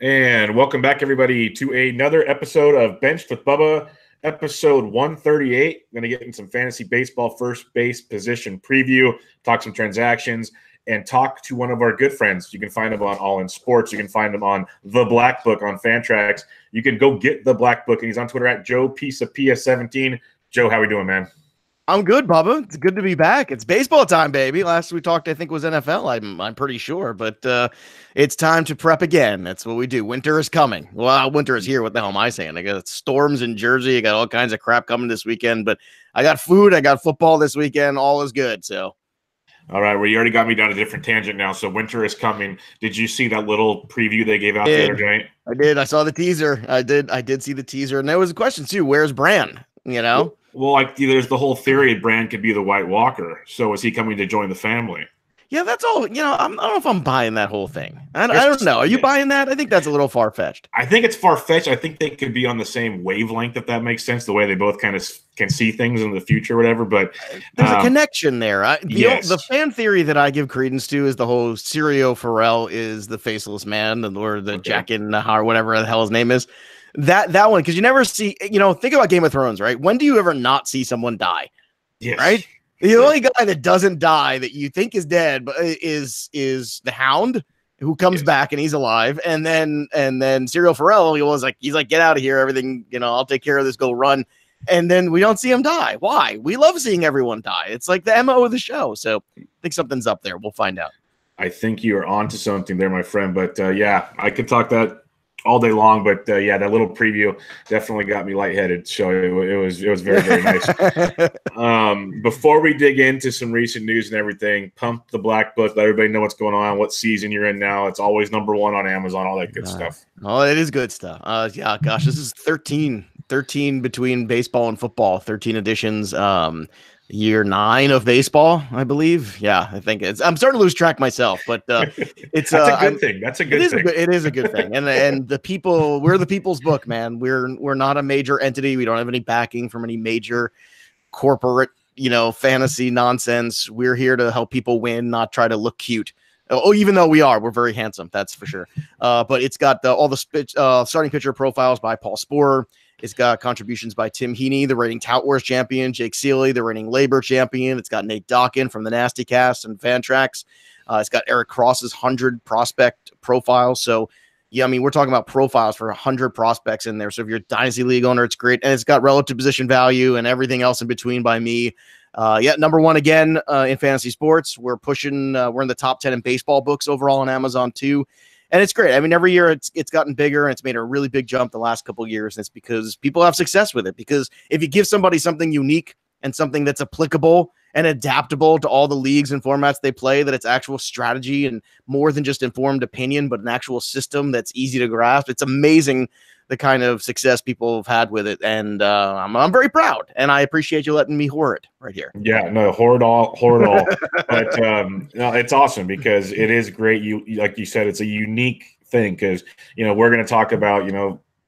And welcome back, everybody, to another episode of Benched with Bubba, episode 138. I'm going to get in some fantasy baseball first base position preview, talk some transactions, and talk to one of our good friends. You can find him on All In Sports. You can find him on The Black Book on Fantrax. You can go get The Black Book, and he's on Twitter at Joe Pisapia 17. Joe, how we doing, man? I'm good, Bubba. It's good to be back. It's baseball time, baby. Last we talked, I think, was NFL. I'm pretty sure, but it's time to prep again. That's what we do. Winter is coming. Well, winter is here. What the hell am I saying? I got storms in Jersey. I got all kinds of crap coming this weekend, but I got food. I got football this weekend. All is good. So, all right. Well, you already got me down a different tangent now. So winter is coming. Did you see that little preview they gave out the other night? I did. I saw the teaser. I did see the teaser, and there was a question too. Where's Bran? You know. Well, like there's the whole theory Brand could be the White Walker. So is he coming to join the family? Yeah, that's all. I don't know if I'm buying that whole thing. I don't know. Are you buying that? I think that's a little far-fetched. I think it's far-fetched. I think they could be on the same wavelength, if that makes sense, the way they both kind of can see things in the future or whatever. But there's a connection there. The fan theory that I give credence to is the whole Sirio Farrell is the faceless man, or the Jack in Nahar, whatever the hell his name is. That one, because you never see, think about Game of Thrones, right? When do you ever not see someone die? Yes. Right? The only guy that doesn't die that you think is dead but is the Hound, who comes back and he's alive. And then Sirio Farrell, he's like, get out of here, everything, I'll take care of this, go run. And then we don't see him die. Why? We love seeing everyone die. It's like the MO of the show. So I think something's up there. We'll find out. I think you're onto something there, my friend. But I could talk that all day long, but that little preview definitely got me lightheaded. So it was very, very nice. Before we dig into some recent news and everything, pump the Black Book, let everybody know what's going on, what season you're in now. It's always number one on Amazon, all that good stuff. Oh, it is good stuff. This is 13 between baseball and football, 13 editions. Year 9 of baseball, I believe. Yeah, I think I'm starting to lose track myself, but it's a good thing. That's a good thing. It is a good thing. And the people, we're the people's book, man. We're not a major entity. We don't have any backing from any major corporate, fantasy nonsense. We're here to help people win, not try to look cute. Oh, even though we're very handsome, that's for sure. But it's got all the starting pitcher profiles by Paul Sporer. It's got contributions by Tim Heaney, the reigning Tout Wars champion, Jake Seeley, the reigning Labor champion. It's got Nate Dawkin from the Nasty Cast and Fantrax. It's got Eric Cross's 100 prospect profile. So, we're talking about profiles for 100 prospects in there. So if you're a Dynasty League owner, it's great. And it's got relative position value and everything else in between by me. Number one again in fantasy sports. We're pushing, we're in the top 10 in baseball books overall on Amazon too. And it's great. Every year it's gotten bigger, and it's made a really big jump the last couple of years. And it's because people have success with it. Because if you give somebody something unique and something that's applicable and adaptable to all the leagues and formats they play, that it's actual strategy and more than just informed opinion, but an actual system that's easy to grasp, it's amazing the kind of success people have had with it. And I'm very proud, and I appreciate you letting me whore it right here. Yeah, no, whore it all. But no, it's awesome because it is great. You like you said, it's a unique thing because, we're going to talk about,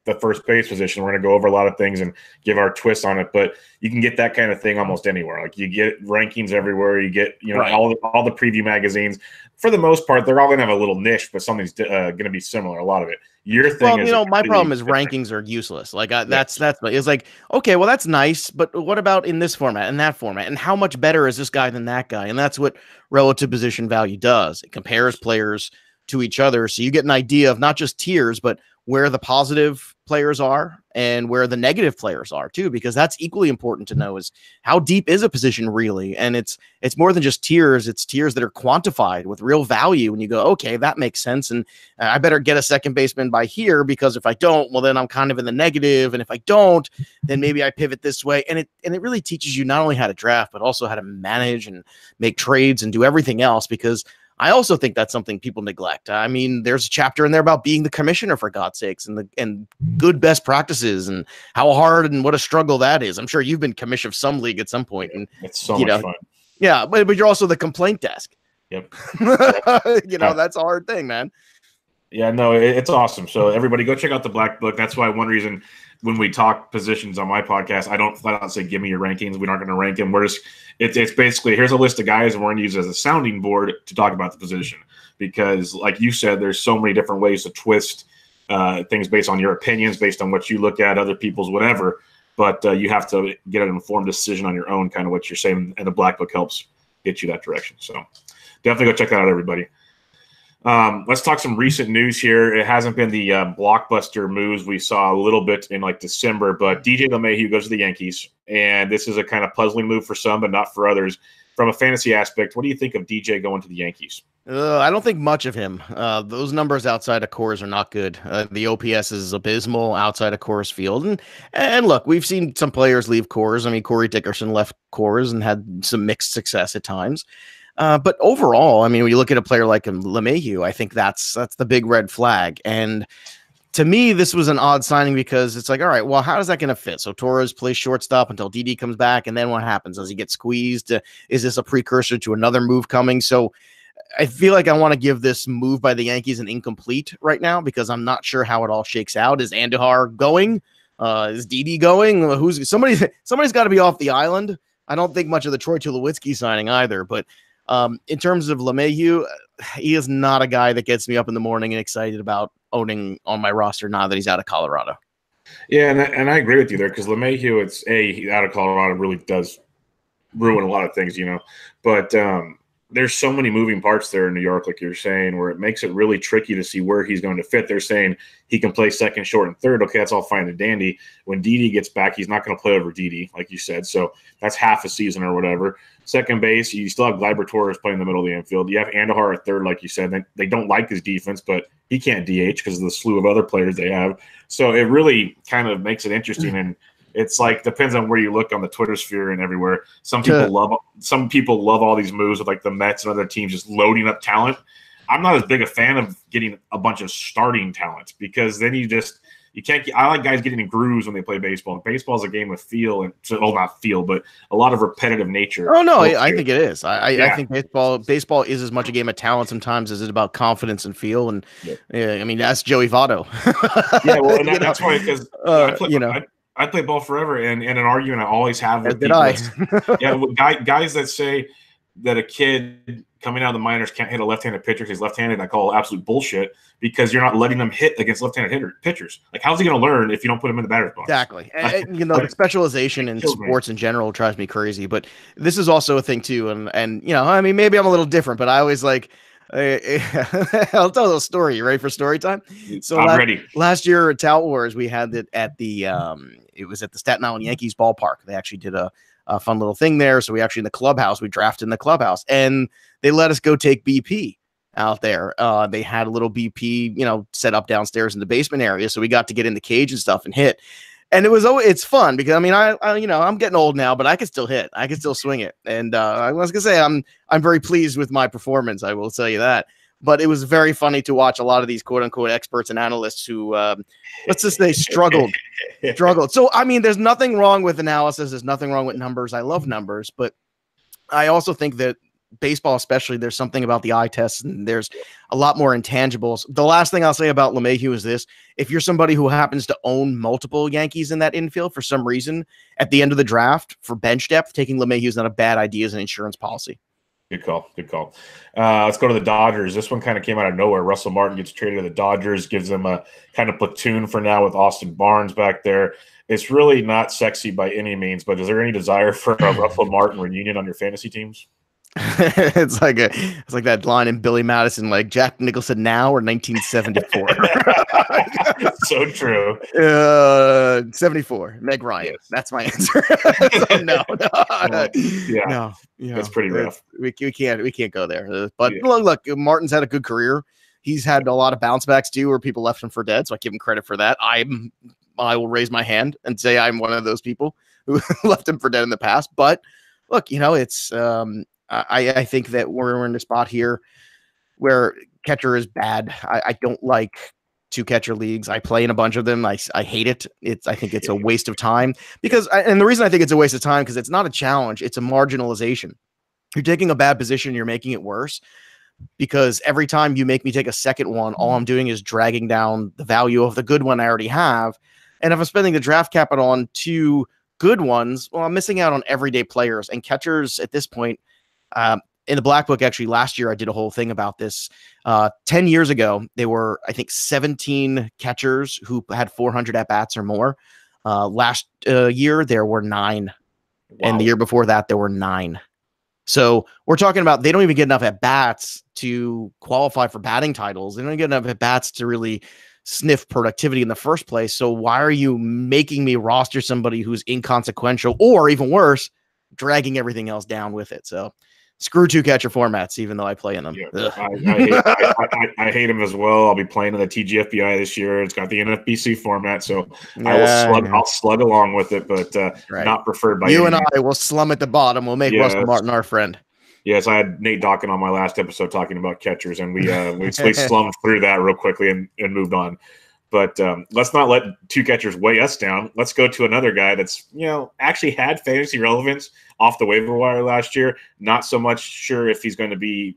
the first base position. We're going to go over a lot of things and give our twist on it, but you can get that kind of thing almost anywhere. Like you get rankings everywhere. You get, right. all the preview magazines. For the most part, they're all going to have a little niche, but something's going to be similar. A lot of it. Your thing is, my problem is rankings are useless. Like that's it's like, okay, well that's nice, but what about in this format and that format, and how much better is this guy than that guy? And that's what relative position value does. It compares players to each other, so you get an idea of not just tiers, but where the positive players are and where the negative players are too, because that's equally important to know is how deep is a position really. And it's more than just tiers. It's tiers that are quantified with real value. And you go, okay, that makes sense. And I better get a second baseman by here, because if I don't, well, then I'm kind of in the negative. And if I don't, then maybe I pivot this way. And it really teaches you not only how to draft, but also how to manage and make trades and do everything else, because I also think that's something people neglect. There's a chapter in there about being the commissioner, for God's sakes, and good best practices and how hard and what a struggle that is. I'm sure you've been commissioner of some league at some point. And it's so much fun. Yeah, but you're also the complaint desk. Yep. That's a hard thing, man. Yeah, no, it's awesome. So everybody go check out the Black Book. That's why one reason when we talk positions on my podcast, I don't flat out say, give me your rankings. We aren't going to rank them. We're just, it's basically, here's a list of guys and we're going to use it as a sounding board to talk about the position. Because like you said, there's so many different ways to twist things based on your opinions, based on what you look at, other people's whatever. But you have to get an informed decision on your own, kind of what you're saying, and the Black Book helps get you that direction. So definitely go check that out, everybody. Let's talk some recent news here. It hasn't been the blockbuster moves we saw a little bit in like December, but DJ Lemahieu goes to the Yankees, and this is a kind of puzzling move for some, but not for others. From a fantasy aspect, what do you think of DJ going to the Yankees? I don't think much of him. Those numbers outside of Coors are not good. The OPS is abysmal outside of Coors Field. And look, we've seen some players leave Coors. I mean, Corey Dickerson left Coors and had some mixed success at times. But overall, I mean, when you look at a player like LeMahieu, I think that's the big red flag. And to me, this was an odd signing because it's like, all right, well, how is that going to fit? So Torres plays shortstop until Didi comes back, and then what happens? Does he get squeezed? Is this a precursor to another move coming? So I feel like I want to give this move by the Yankees an incomplete right now because I'm not sure how it all shakes out. Is Andujar going? Is Didi going? Somebody's got to be off the island. I don't think much of the Troy Tulowitzki signing either, but in terms of LeMahieu, he is not a guy that gets me up in the morning and excited about owning on my roster now that he's out of Colorado. Yeah, and I agree with you there because LeMahieu, he's out of Colorado really does ruin a lot of things, but there's so many moving parts there in New York, like you're saying, where it makes it really tricky to see where he's going to fit. They're saying he can play second, short, and third. Okay, that's all fine and dandy. When Didi gets back, he's not going to play over Didi, like you said. So that's half a season or whatever. Second base, you still have Gleyber Torres playing in the middle of the infield. You have Andujar at third, like you said. They don't like his defense, but he can't DH because of the slew of other players they have. So it really kind of makes it interesting. And it's like depends on where you look on the Twitter sphere and everywhere. Some people love all these moves with like the Mets and other teams just loading up talent. I'm not as big a fan of getting a bunch of starting talent because then you can't. I like guys getting in grooves when they play baseball. Baseball is a game of feel and not feel, but a lot of repetitive nature. Oh no, I think it is. I think baseball is as much a game of talent sometimes as it's about confidence and feel. And I mean that's Joey Votto. Yeah, well, and that's why because I played ball forever, and an argument I always have with people. Guys that say that a kid coming out of the minors can't hit a left-handed pitcher because he's left-handed, I call absolute bullshit because you're not letting them hit against left-handed pitchers. Like, how's he going to learn if you don't put him in the batter's box? Exactly. And the specialization in sports in general drives me crazy, but this is also a thing too. And I mean, maybe I'm a little different, but I always like. I'll tell a story. You ready for story time? So I'm ready. Last year at Tout Wars, we had it at the it was at the Staten Island Yankees ballpark. They actually did a fun little thing there. So we actually in the clubhouse, we drafted in the clubhouse, and they let us go take BP out there. They had a little BP, set up downstairs in the basement area, so we got to get in the cage and stuff and hit. And it's fun because I mean I'm getting old now, but I can still hit. I can still swing it. And I was gonna say I'm very pleased with my performance. I will tell you that. But it was very funny to watch a lot of these quote unquote experts and analysts who let's just say struggled. So I mean, there's nothing wrong with analysis. There's nothing wrong with numbers. I love numbers, but I also think that baseball, especially, there's something about the eye test and there's a lot more intangibles. The last thing I'll say about LeMahieu is this: if you're somebody who happens to own multiple Yankees in that infield for some reason at the end of the draft for bench depth, taking LeMahieu is not a bad idea as an insurance policy. Good call. Let's go to the Dodgers. This one kind of came out of nowhere. Russell Martin gets traded to the Dodgers, gives them a kind of platoon for now with Austin Barnes back there. It's really not sexy by any means, but is there any desire for a Russell Martin reunion on your fantasy teams? It's like that line in Billy Madison, like Jack Nicholson now or 1974. So true. 74. Meg Ryan. Yes. That's my answer. So no. Yeah, that's pretty rough. We can't go there. But look, Martin's had a good career. He's had a lot of bounce backs too, where people left him for dead. So I give him credit for that. I will raise my hand and say I'm one of those people who left him for dead in the past. But look, it's. I think that we're in a spot here where catcher is bad. I don't like 2-catcher leagues. I play in a bunch of them. I hate it. I think it's a waste of time and the reason I think it's a waste of time because it's not a challenge. It's a marginalization. You're taking a bad position. You're making it worse because every time you make me take a second one, all I'm doing is dragging down the value of the good one I already have. And if I'm spending the draft capital on 2 good ones, well, I'm missing out on everyday players and catchers at this point. in the Black Book, actually, last year I did a whole thing about this. 10 years ago, there were, I think, 17 catchers who had 400 at-bats or more. Last year, there were 9. Wow. And the year before that, there were 9. So we're talking about they don't even get enough at-bats to qualify for batting titles. They don't get enough at-bats to really sniff productivity in the first place. So why are you making me roster somebody who's inconsequential, or even worse, dragging everything else down with it? So screw 2-catcher formats, even though I play in them. Yeah, I hate them as well. I'll be playing in the TGFBI this year. It's got the NFBC format, so I'll slug along with it, but not preferred by you. And I will slum at the bottom. We'll make Russell Martin our friend. Yes, I had Nate Dawkin on my last episode talking about catchers, and we slummed through that real quickly and moved on. But let's not let 2 catchers weigh us down. Let's go to another guy that's, actually had fantasy relevance off the waiver wire last year. Not so much sure if he's going to be,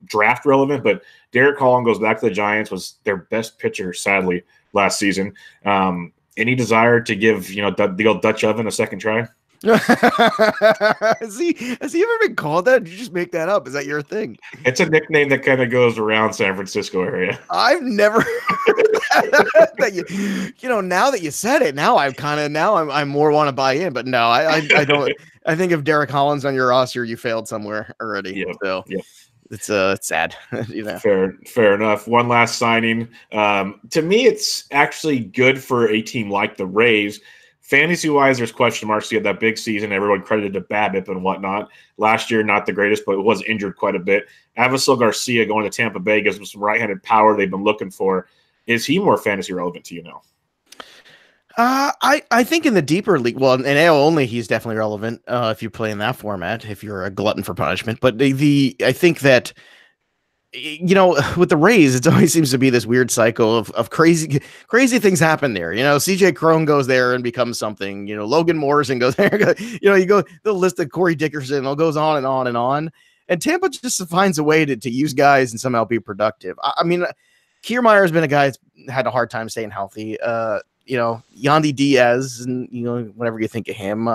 draft relevant, but Derek Holland goes back to the Giants, was their best pitcher, sadly, last season. Any desire to give, the old Dutch oven a second try? Has he ever been called that? Did you just make that up? Is that your thing? It's a nickname that kind of goes around San Francisco area. I've never that now that you said it, now I'm more want to buy in, but no, I don't. I think if Derek Holland's on your roster, you failed somewhere already. Yeah. So it's sad. Fair enough. One last signing. To me, it's actually good for a team like the Rays. Fantasy-wise, there's question marks. You had that big season. Everyone credited to BABIP and whatnot. Last year, not the greatest, but was injured quite a bit. Avisail Garcia going to Tampa Bay gives them some right-handed power they've been looking for. Is he more fantasy relevant to you now? I think in the deeper league, well, in AL only, he's definitely relevant if you play in that format, if you're a glutton for punishment. But I think that, with the Rays, it always seems to be this weird cycle of crazy things happen there. CJ Cron goes there and becomes something. Logan Morrison goes there. You go the list of Corey Dickerson. It goes on and on and on. And Tampa just finds a way to use guys and somehow be productive. I mean, Kiermaier has been a guy that's had a hard time staying healthy. Yandy Diaz, and whatever you think of him.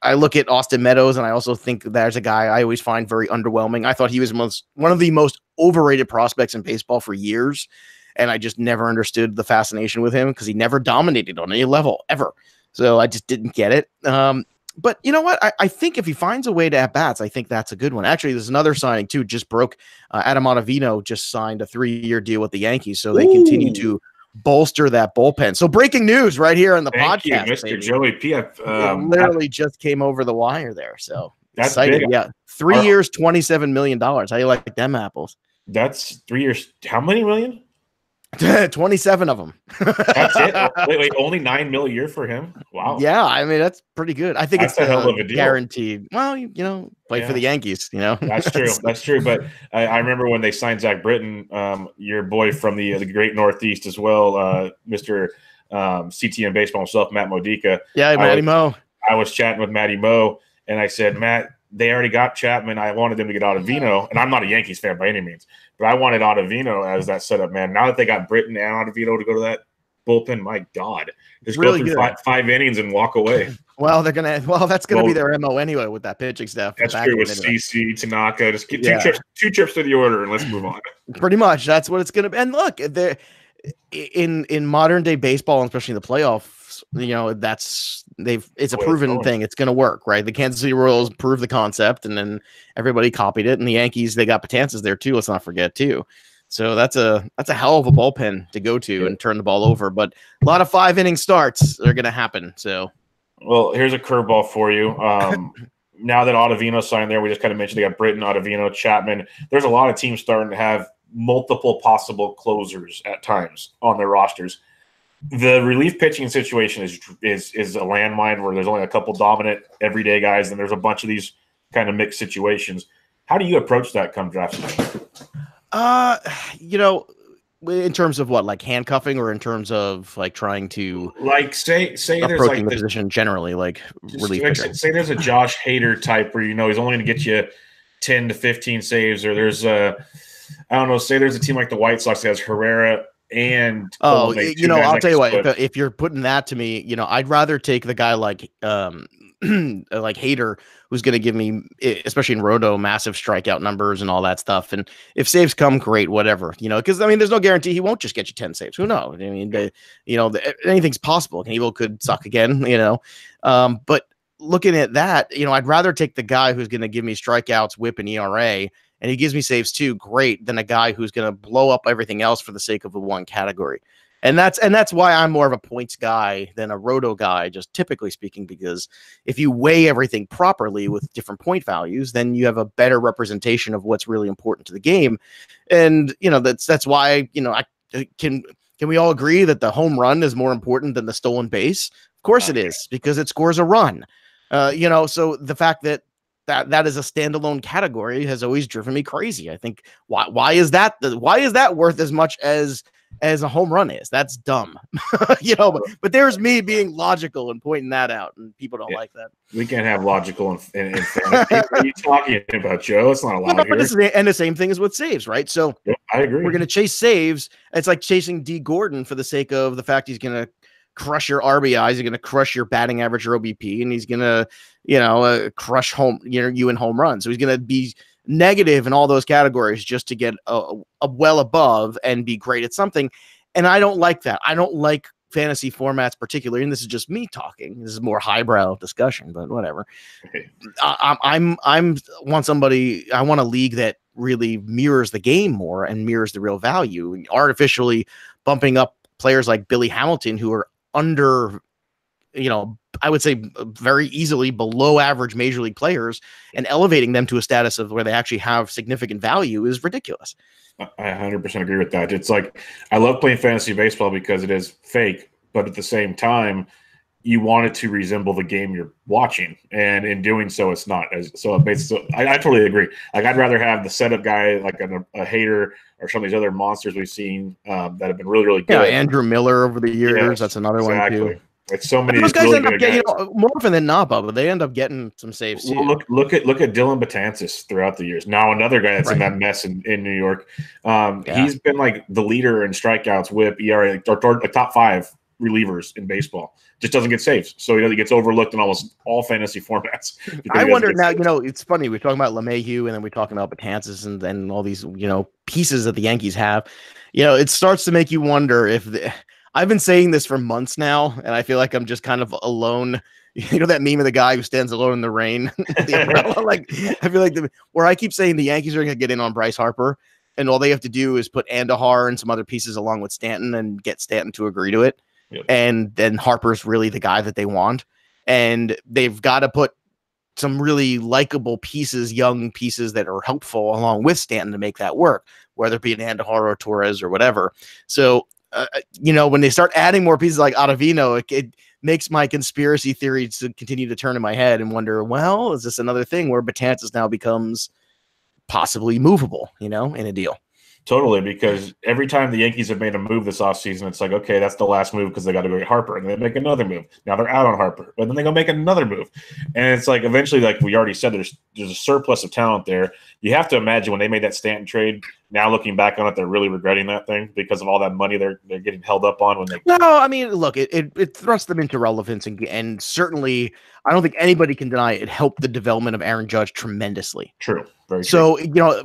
I look at Austin Meadows, and I also think there's a guy I always find very underwhelming. I thought he was one of the most overrated prospects in baseball for years, and I just never understood the fascination with him because he never dominated on any level ever. So I just didn't get it. But you know what? I think if he finds a way to at bats, I think that's a good one. Actually, there's another signing too. Just broke. Adam Ottavino just signed a 3-year deal with the Yankees, so they continue to bolster that bullpen. So breaking news right here on the podcast, you, Mr. Baby. Joey PF. Literally just came over the wire there. So that's excited. Big. Yeah. 3 years, $27 million. How you like them apples? That's 3 years. How many million? 27 of them. That's it. Wait, only $9 million a year for him. Wow. Yeah, I mean that's pretty good. I think that's a hell of a deal. Guaranteed. Well, play for the Yankees. That's true. That's true. But I remember when they signed Zach Britton, your boy from the great Northeast as well, Mr. CTM baseball himself, Matt Modica. Yeah, Matty Mo. I was chatting with Matty Mo, and I said, Matt, they already got Chapman. I wanted them to get Ottavino, and I'm not a Yankees fan by any means, but I wanted Ottavino as that setup man. Now that they got Britton and Ottavino to go to that bullpen, my God, just really go through five innings and walk away. Well, that's gonna be their MO anyway with that pitching staff. That's true with CC, Tanaka. Just get two trips to the order and let's move on. Pretty much, that's what it's gonna be. And look, in modern day baseball, and especially the playoffs, it's a proven thing. It's going to work, right? The Kansas City Royals proved the concept, and then everybody copied it. And the Yankees, they got Betances there too. Let's not forget too. So that's a hell of a bullpen to go to and turn the ball over. But a lot of 5-inning starts are going to happen. So, well, here's a curveball for you. Now that Ottavino signed there, we just kind of mentioned they got Britton, Ottavino, Chapman. There's a lot of teams starting to have multiple possible closers at times on their rosters. The relief pitching situation is a landmine where there's only a couple dominant everyday guys, and there's a bunch of these kind of mixed situations. How do you approach that come draft season? In terms of what, like handcuffing, or in terms of like trying to say there's like the position generally, like relief pitching. Say there's a Josh Hader type where he's only going to get you 10 to 15 saves, or there's say there's a team like the White Sox that has Herrera and I'll tell you what, if you're putting that to me, I'd rather take the guy like like Hader, who's going to give me, especially in Roto, massive strikeout numbers and all that stuff. And if saves come, great, whatever, because I mean, there's no guarantee he won't just get you 10 saves. Who knows? I mean, anything's possible. Evil could suck again, but looking at that, I'd rather take the guy who's going to give me strikeouts, whip, and ERA, and he gives me saves too, great, than a guy who's going to blow up everything else for the sake of the one category. And that's why I'm more of a points guy than a roto guy, just typically speaking, because if you weigh everything properly with different point values, then you have a better representation of what's really important to the game. And, that's why, can we all agree that the home run is more important than the stolen base? Of course it is, because it scores a run. So the fact that is a standalone category has always driven me crazy. I think why is that worth as much as a home run is? That's dumb. But there's me being logical and pointing that out, and people don't like that. We can't have logical and fantasy. What are you talking about, Joe? It's not allowed here. And the same thing is with saves, right? So I agree. We're going to chase saves. It's like chasing D Gordon for the sake of the fact he's going to crush your RBIs, he's going to crush your batting average or OBP, and he's going to, crush you in home runs. So he's going to be negative in all those categories just to get a well above and be great at something. And I don't like that. I don't like fantasy formats particularly, and this is just me talking. This is more highbrow discussion, but whatever. I want a league that really mirrors the game more and mirrors the real value, and artificially bumping up players like Billy Hamilton, who are under, I would say very easily below average major league players, and elevating them to a status of where they actually have significant value is ridiculous. I 100% agree with that. It's like, I love playing fantasy baseball because it is fake, but at the same time, you want it to resemble the game you're watching, and in doing so, it's not. So I totally agree. Like, I'd rather have the setup guy like a Hader or some of these other monsters we've seen that have been really, really good. Yeah, Andrew Miller over the years. Yes, that's another one too. Like, so many. Those guys really end up getting, more often than not, Bubba, they end up getting some saves too. Well, look at Dylan Betances throughout the years. Now another guy that's in that mess in New York. He's been like the leader in strikeouts, whip, ERA, or top 5 relievers in baseball. Just doesn't get saves, so he gets overlooked in almost all fantasy formats. I wonder now. It's funny, we're talking about Lemahieu, and then we're talking about Betances, and then all these pieces that the Yankees have. It starts to make you wonder if I've been saying this for months now, and I feel like I'm just kind of alone. That meme of the guy who stands alone in the rain, the umbrella. Like, I feel like where I keep saying the Yankees are going to get in on Bryce Harper, and all they have to do is put Andahar and some other pieces along with Stanton and get Stanton to agree to it. Yep. And then Harper's really the guy that they want. And they've got to put some really likable pieces, young pieces that are helpful along with Stanton to make that work, whether it be an Andahar or Torres or whatever. So, when they start adding more pieces like Ottavino, it makes my conspiracy theories to continue to turn in my head and wonder, well, is this another thing where Betances now becomes possibly movable, in a deal? Totally, because every time the Yankees have made a move this offseason, it's like, okay, that's the last move because they got to go get Harper, and then they make another move. Now they're out on Harper, but then they go make another move. And it's like, eventually, like we already said, there's a surplus of talent there. You have to imagine when they made that Stanton trade, now looking back on it, they're really regretting that thing because of all that money they're getting held up on. No, I mean, look, it thrust them into relevance, and certainly I don't think anybody can deny it helped the development of Aaron Judge tremendously. True. Very so,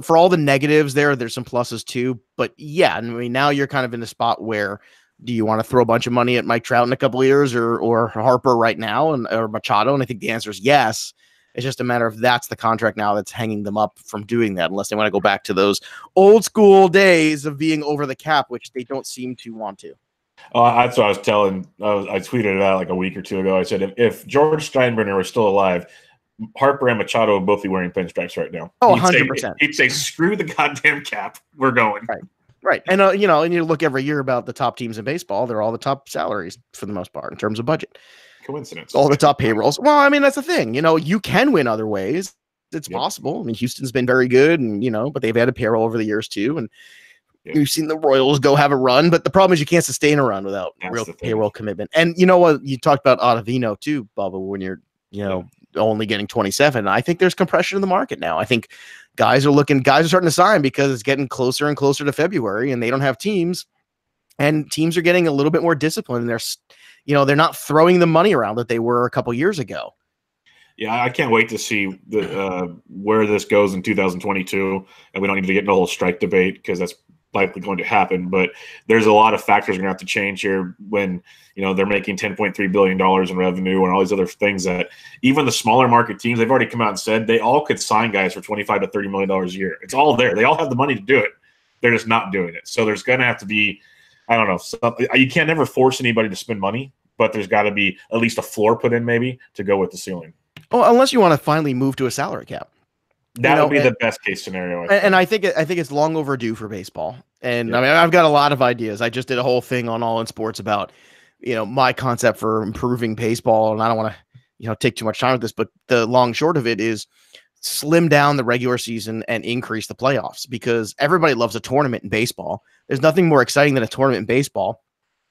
for all the negatives there's some pluses too. But yeah, I mean, now you're kind of in a spot where do you want to throw a bunch of money at Mike Trout in a couple of years or Harper right now or Machado? And I think the answer is yes. It's just a matter of that's the contract now that's hanging them up from doing that, unless they want to go back to those old school days of being over the cap, which they don't seem to want to. That's what I was telling. I tweeted it out like a week or two ago. I said, if George Steinbrenner was still alive, Harper and Machado would both be wearing pinstripes right now. Oh, 100%. He'd say, screw the goddamn cap. We're going. Right. And, and you look every year about the top teams in baseball. They're all the top salaries for the most part in terms of budget. Coincidence. All the top payrolls. Well, I mean, that's the thing. You can win other ways. It's possible. I mean, Houston's been very good, and but they've added payroll over the years too. And you've seen the Royals go have a run, but the problem is you can't sustain a run without real payroll commitment. And you know what? You talked about Ottavino too, Bubba, when you're only getting 27. I think there's compression in the market now. I think guys are starting to sign because it's getting closer and closer to February, and they don't have teams, and teams are getting a little bit more disciplined. And they're not throwing the money around that they were a couple years ago. Yeah, I can't wait to see where this goes in 2022, and we don't need to get in a whole strike debate because that's likely going to happen. But there's a lot of factors going to have to change here when they're making $10.3 billion in revenue and all these other things that even the smaller market teams, they've already come out and said they all could sign guys for $25 to $30 million a year. It's all there. They all have the money to do it. They're just not doing it. So there's going to have to be, I don't know, something. You can't never force anybody to spend money, but there's got to be at least a floor put in maybe to go with the ceiling. Well, unless you want to finally move to a salary cap. That would be the best case scenario. I think it's long overdue for baseball. And yeah. I mean, I've got a lot of ideas. I just did a whole thing on All In Sports about, my concept for improving baseball. And I don't want to, take too much time with this, but the long short of it is slim down the regular season and increase the playoffs, because everybody loves a tournament in baseball. There's nothing more exciting than a tournament in baseball.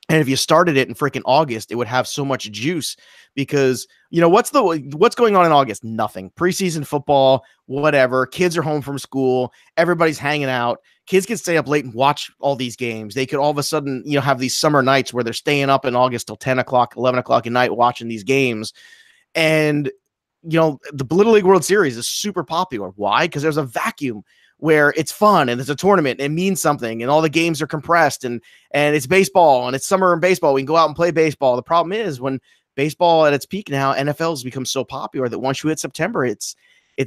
And if you started it in freaking August, it would have so much juice because, what's going on in August? Nothing. Preseason football, whatever. Kids are home from school. Everybody's hanging out. Kids can stay up late and watch all these games. They could all of a sudden, have these summer nights where they're staying up in August till 10 o'clock, 11 o'clock at night watching these games. And, the Little League World Series is super popular. Why? Because there's a vacuum where it's fun and it's a tournament and it means something and all the games are compressed and it's baseball and it's summer in baseball. We can go out and play baseball. The problem is when baseball at its peak now, NFL has become so popular that once you hit September, it's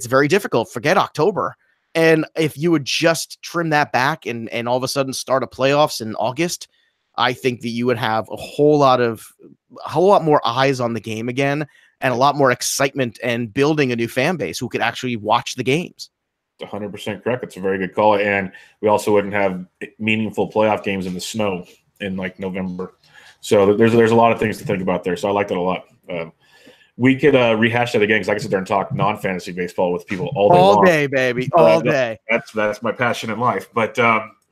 very difficult. Forget October. And if you would just trim that back and all of a sudden start a playoffs in August, I think that you would have a whole lot more eyes on the game again and a lot more excitement and building a new fan base who could actually watch the games. 100% correct. It's a very good call. And we also wouldn't have meaningful playoff games in the snow in like November. So there's a lot of things to think about there. So I like that a lot. We could rehash that again because I can sit there and talk non-fantasy baseball with people all day long. All day, baby. All day. That's my passion in life. But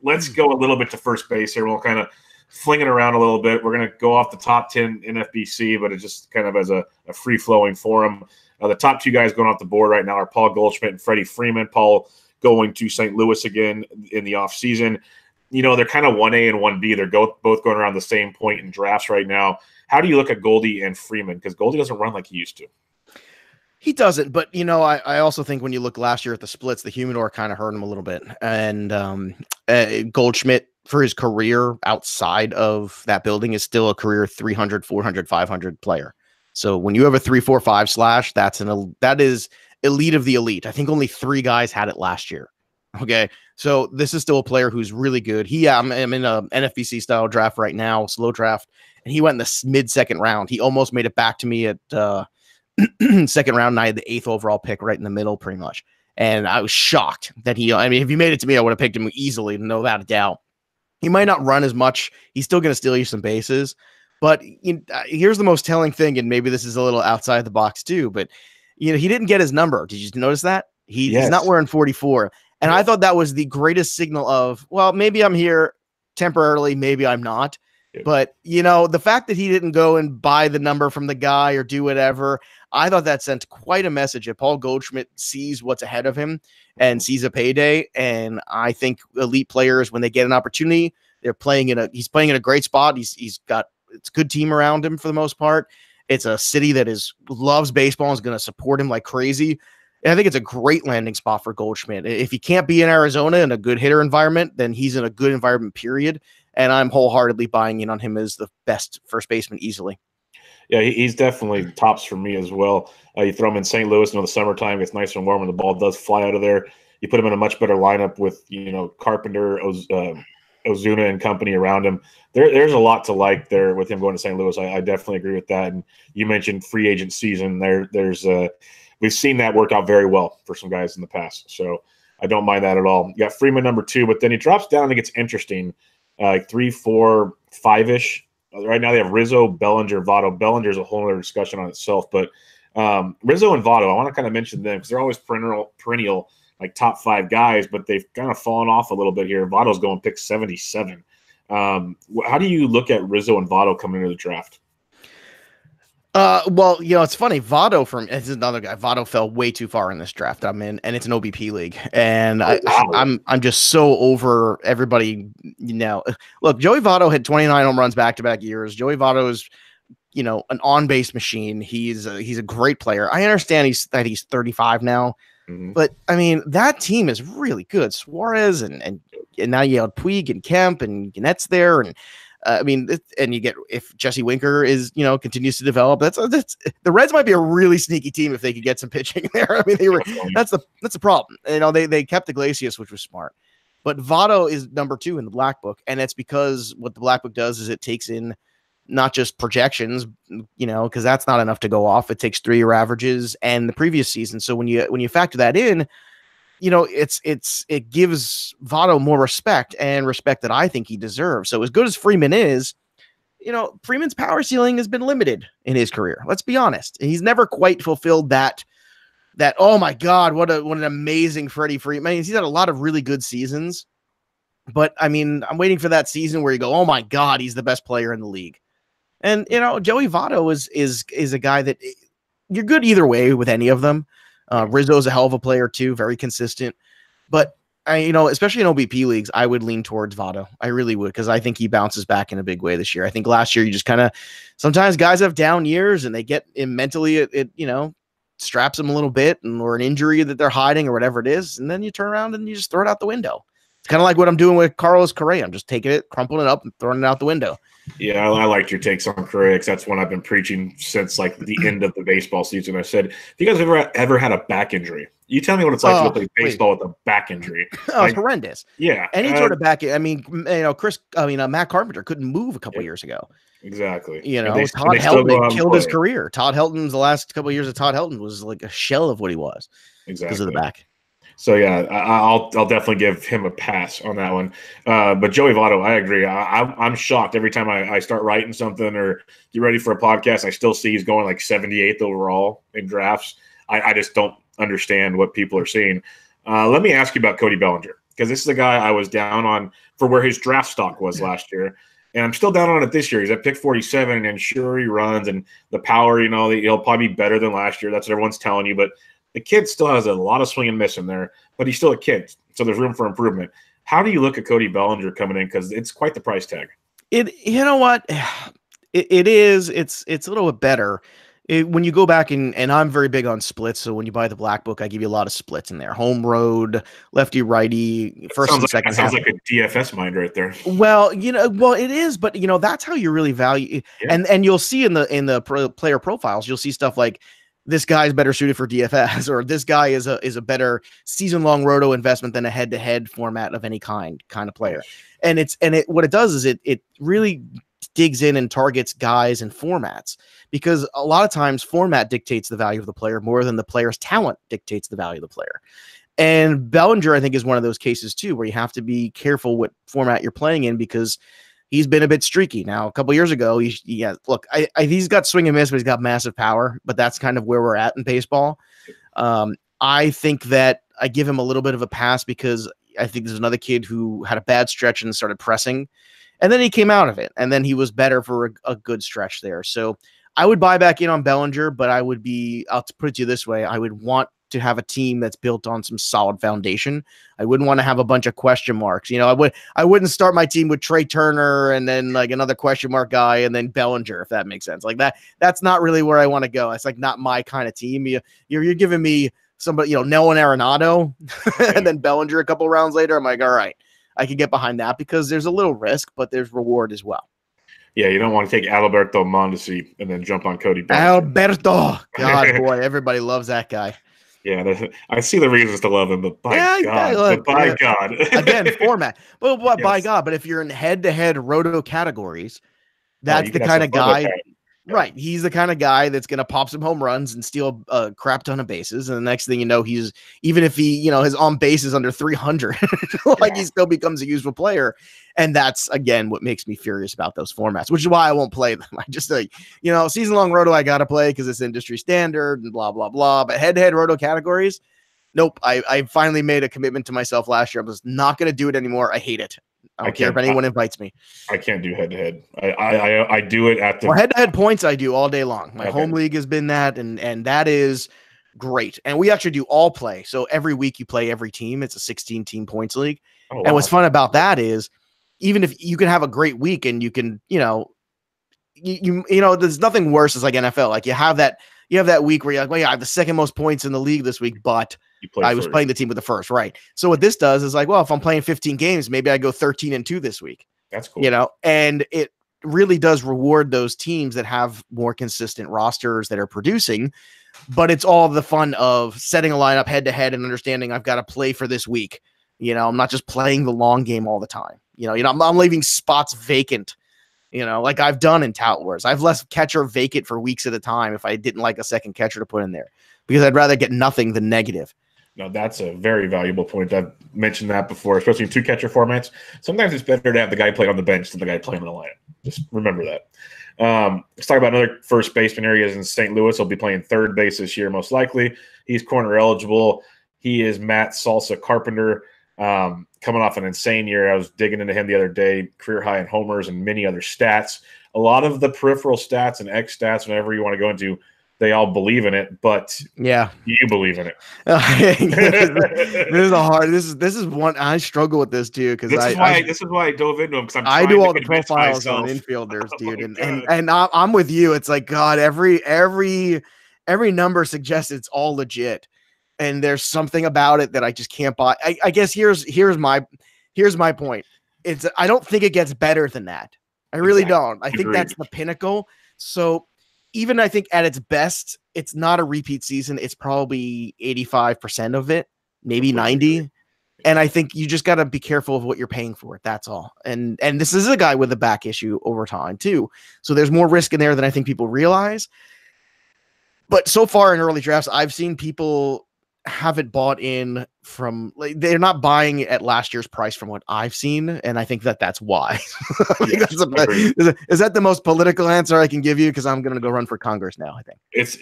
let's go a little bit to first base here. We'll kind of fling it around a little bit. We're going to go off the top 10 in FBC, but it's just kind of as a free-flowing forum. The top two guys going off the board right now are Paul Goldschmidt and Freddie Freeman. Paul going to St. Louis again in the offseason. They're kind of 1A and 1B. They're both going around the same point in drafts right now. How do you look at Goldie and Freeman? Because Goldie doesn't run like he used to. He doesn't, but, I also think when you look last year at the splits, the humidor kind of hurt him a little bit. And Goldschmidt, for his career outside of that building, is still a career 300, 400, 500 player. So when you have a 3-4-5 slash, that is elite of the elite. I think only 3 guys had it last year. Okay. So this is still a player who's really good. I'm in a NFBC style draft right now, slow draft, and he went in the mid-second round. He almost made it back to me at second round, and I had the 8th overall pick right in the middle pretty much. And I was shocked that if he made it to me, I would have picked him easily, no doubt a doubt. He might not run as much. He's still going to steal you some bases. But here's the most telling thing, and maybe this is a little outside the box too, but he didn't get his number. Did you notice that? He's not wearing 44. And I thought that was the greatest signal of, well, maybe I'm here temporarily, maybe I'm not. Yeah. But, the fact that he didn't go and buy the number from the guy or do whatever, I thought that sent quite a message that Paul Goldschmidt sees what's ahead of him and sees a payday. And I think elite players, when they get an opportunity, he's playing in a great spot. It's a good team around him for the most part. It's a city that loves baseball and is going to support him like crazy. And I think it's a great landing spot for Goldschmidt. If he can't be in Arizona in a good hitter environment, then he's in a good environment, period. And I'm wholeheartedly buying in on him as the best first baseman easily. Yeah, he's definitely tops for me as well. You throw him in St. Louis in the summertime, it's nice and warm, and the ball does fly out of there. You put him in a much better lineup with, Carpenter, Ozuna and company around him. There's a lot to like there with him going to St. Louis. I definitely agree with that. And you mentioned free agent season. We've seen that work out very well for some guys in the past. So I don't mind that at all. You got Freeman number 2, but then he drops down and it gets interesting. 3, 4, 5-ish. Right now they have Rizzo, Bellinger, Votto. Bellinger is a whole other discussion on itself. But Rizzo and Votto, I want to kind of mention them because they're always perennial like top 5 guys, but they've kind of fallen off a little bit here. Votto's going pick 77. How do you look at Rizzo and Votto coming into the draft? Well, it's funny. Votto is another guy. Votto fell way too far in this draft I'm in, and it's an OBP league. And I'm just so over everybody. Look, Joey Votto had 29 home runs back-to-back years. Joey Votto is, an on-base machine. He's a great player. I understand he's 35 now, but I mean, that team is really good. Suarez and now you have Puig and Kemp and Gannett's there. And and you get, if Jesse Winker is, continues to develop, that's the Reds might be a really sneaky team if they could get some pitching there. I mean, that's the problem. They kept Iglesias, which was smart, but Votto is number 2 in the Black Book. And it's because what the Black Book does is it takes in not just projections, because that's not enough to go off. It takes 3-year averages and the previous season. So when you factor that in, it gives Votto more respect, and respect that I think he deserves. So as good as Freeman is, Freeman's power ceiling has been limited in his career. Let's be honest. He's never quite fulfilled that, oh my God, what an amazing Freddie Freeman. He's had a lot of really good seasons, but I mean, I'm waiting for that season where you go, oh my God, he's the best player in the league. And, Joey Votto is a guy that you're good either way with any of them. Rizzo's a hell of a player too, very consistent. But especially in OBP leagues, I would lean towards Votto. I really would, because I think he bounces back in a big way this year. I think last year you just kind of, sometimes guys have down years and they get mentally, it straps them a little bit, or an injury that they're hiding or whatever it is, and then you turn around and you just throw it out the window. It's kind of like what I'm doing with Carlos Correa. I'm just taking it, crumpling it up, and throwing it out the window. Yeah, I liked your takes on Correa, because that's one I've been preaching since like the end of the baseball season. I said, if you guys ever had a back injury, you tell me what it's like to play baseball with a back injury. It's horrendous. Yeah, any sort of back. I mean, Matt Carpenter couldn't move a couple years ago. Exactly. Todd Helton killed his career. Todd Helton's the last couple of years of Todd Helton was like a shell of what he was. Exactly. Because of the back. So yeah, I'll definitely give him a pass on that one. But Joey Votto, I agree. I'm shocked every time I start writing something or get ready for a podcast. I still see he's going like 78th overall in drafts. I just don't understand what people are seeing. Let me ask you about Cody Bellinger, because this is a guy I was down on for where his draft stock was last year, and I'm still down on it this year. He's at pick 47, and sure, he runs, and the power, he'll probably be better than last year. That's what everyone's telling you, but the kid still has a lot of swing and miss in there, but he's still a kid, so there's room for improvement. How do you look at Cody Bellinger coming in? Because it's quite the price tag. You know what? It is. It's a little bit better. When you go back and I'm very big on splits, so when you buy the Black Book, I give you a lot of splits in there: home, road, lefty, righty, first and second. That sounds like a DFS mind right there. Well, it is, but that's how you really value. Yeah. And you'll see in the player profiles, you'll see stuff like, this guy's better suited for DFS, or this guy is a better season-long roto investment than a head-to-head format of any kind of player. And what it does is it really digs in and targets guys and formats, because a lot of times format dictates the value of the player more than the player's talent dictates the value of the player. And Bellinger, I think, is one of those cases too, where you have to be careful what format you're playing in, because he's been a bit streaky. Now, a couple years ago, he's got swing and miss, but he's got massive power. But that's kind of where we're at in baseball. I think that I give him a little bit of a pass, because I think there's another kid who had a bad stretch and started pressing, and then he came out of it, and then he was better for a good stretch there. So I would buy back in on Bellinger, but I'll put it to you this way: I would want to have a team that's built on some solid foundation. I wouldn't want to have a bunch of question marks. I wouldn't start my team with Trey Turner and then like another question mark guy and then Bellinger, if that makes sense. Like that's not really where I want to go. It's like not my kind of team. You're giving me somebody, Nolan Arenado and then Bellinger a couple rounds later. I'm like, all right, I can get behind that, because there's a little risk, but there's reward as well. Yeah, you don't want to take Alberto Mondesi and then jump on Cody Bellinger. Alberto, God, boy, everybody loves that guy. Yeah, I see the reasons to love him, but by God. Again, format. But by God, but if you're in head-to-head roto categories, that's the kind of guy. Right. He's the kind of guy that's going to pop some home runs and steal a crap ton of bases. And the next thing you know, he's, even if he, his on base is under 300, he still becomes a useful player. And that's, again, what makes me furious about those formats, which is why I won't play them. I just season-long roto I got to play because it's industry standard and blah, blah, blah. But head-to-head roto categories, nope. I finally made a commitment to myself last year. I was not going to do it anymore. I hate it. I don't care if anyone invites me. I can't do head-to-head. I do it at the head-to-head points. I do all day long. My home league has been that, and that is great. And we actually do all play. So every week you play every team. It's a 16-team points league. Oh, wow. And what's fun about that is, even if you can have a great week and you can, you know, there's nothing worse as like NFL. Like you have that week where you're like, well, yeah, I have the second most points in the league this week, but I was playing the team with the first, right? So what this does is like, well, if I'm playing 15 games, maybe I go 13-2 this week. That's cool. You know, and it really does reward those teams that have more consistent rosters that are producing, but it's all the fun of setting a lineup head to head and understanding I've got to play for this week. You know, I'm not just playing the long game all the time. You know, I'm leaving spots vacant, you know, like I've done in Tout Wars. I've left catcher vacant for weeks at a time if I didn't like a second catcher to put in there, because I'd rather get nothing than negative. No, that's a very valuable point. I've mentioned that before, especially in 2-catcher formats. Sometimes it's better to have the guy play on the bench than the guy playing in the lineup. Just remember that. Let's talk about another first baseman area in St. Louis. He'll be playing third base this year, most likely. He's corner eligible. He is Matt Salsa Carpenter, coming off an insane year. I was digging into him the other day, career high in homers and many other stats. A lot of the peripheral stats and X stats, whenever you want to go into, they all believe in it, but yeah, you believe in it. This is one I struggle with this too, because this is why I dove into him, because I do all the profiles on infielders, dude, and I'm with you. It's like, God, every number suggests it's all legit, and there's something about it that I just can't buy. I guess here's my point. I don't think it gets better than that. I really don't. I think that's the pinnacle. So even I think at its best, it's not a repeat season. It's probably 85% of it, maybe 90. And I think you just got to be careful of what you're paying for it. That's all. And this is a guy with a back issue over time too. So there's more risk in there than I think people realize. But so far in early drafts, I've seen people haven't bought in from, like, they're not buying at last year's price from what I've seen, and I think that's why. Is that the most political answer I can give you? Because I'm going to go run for Congress now. I think it's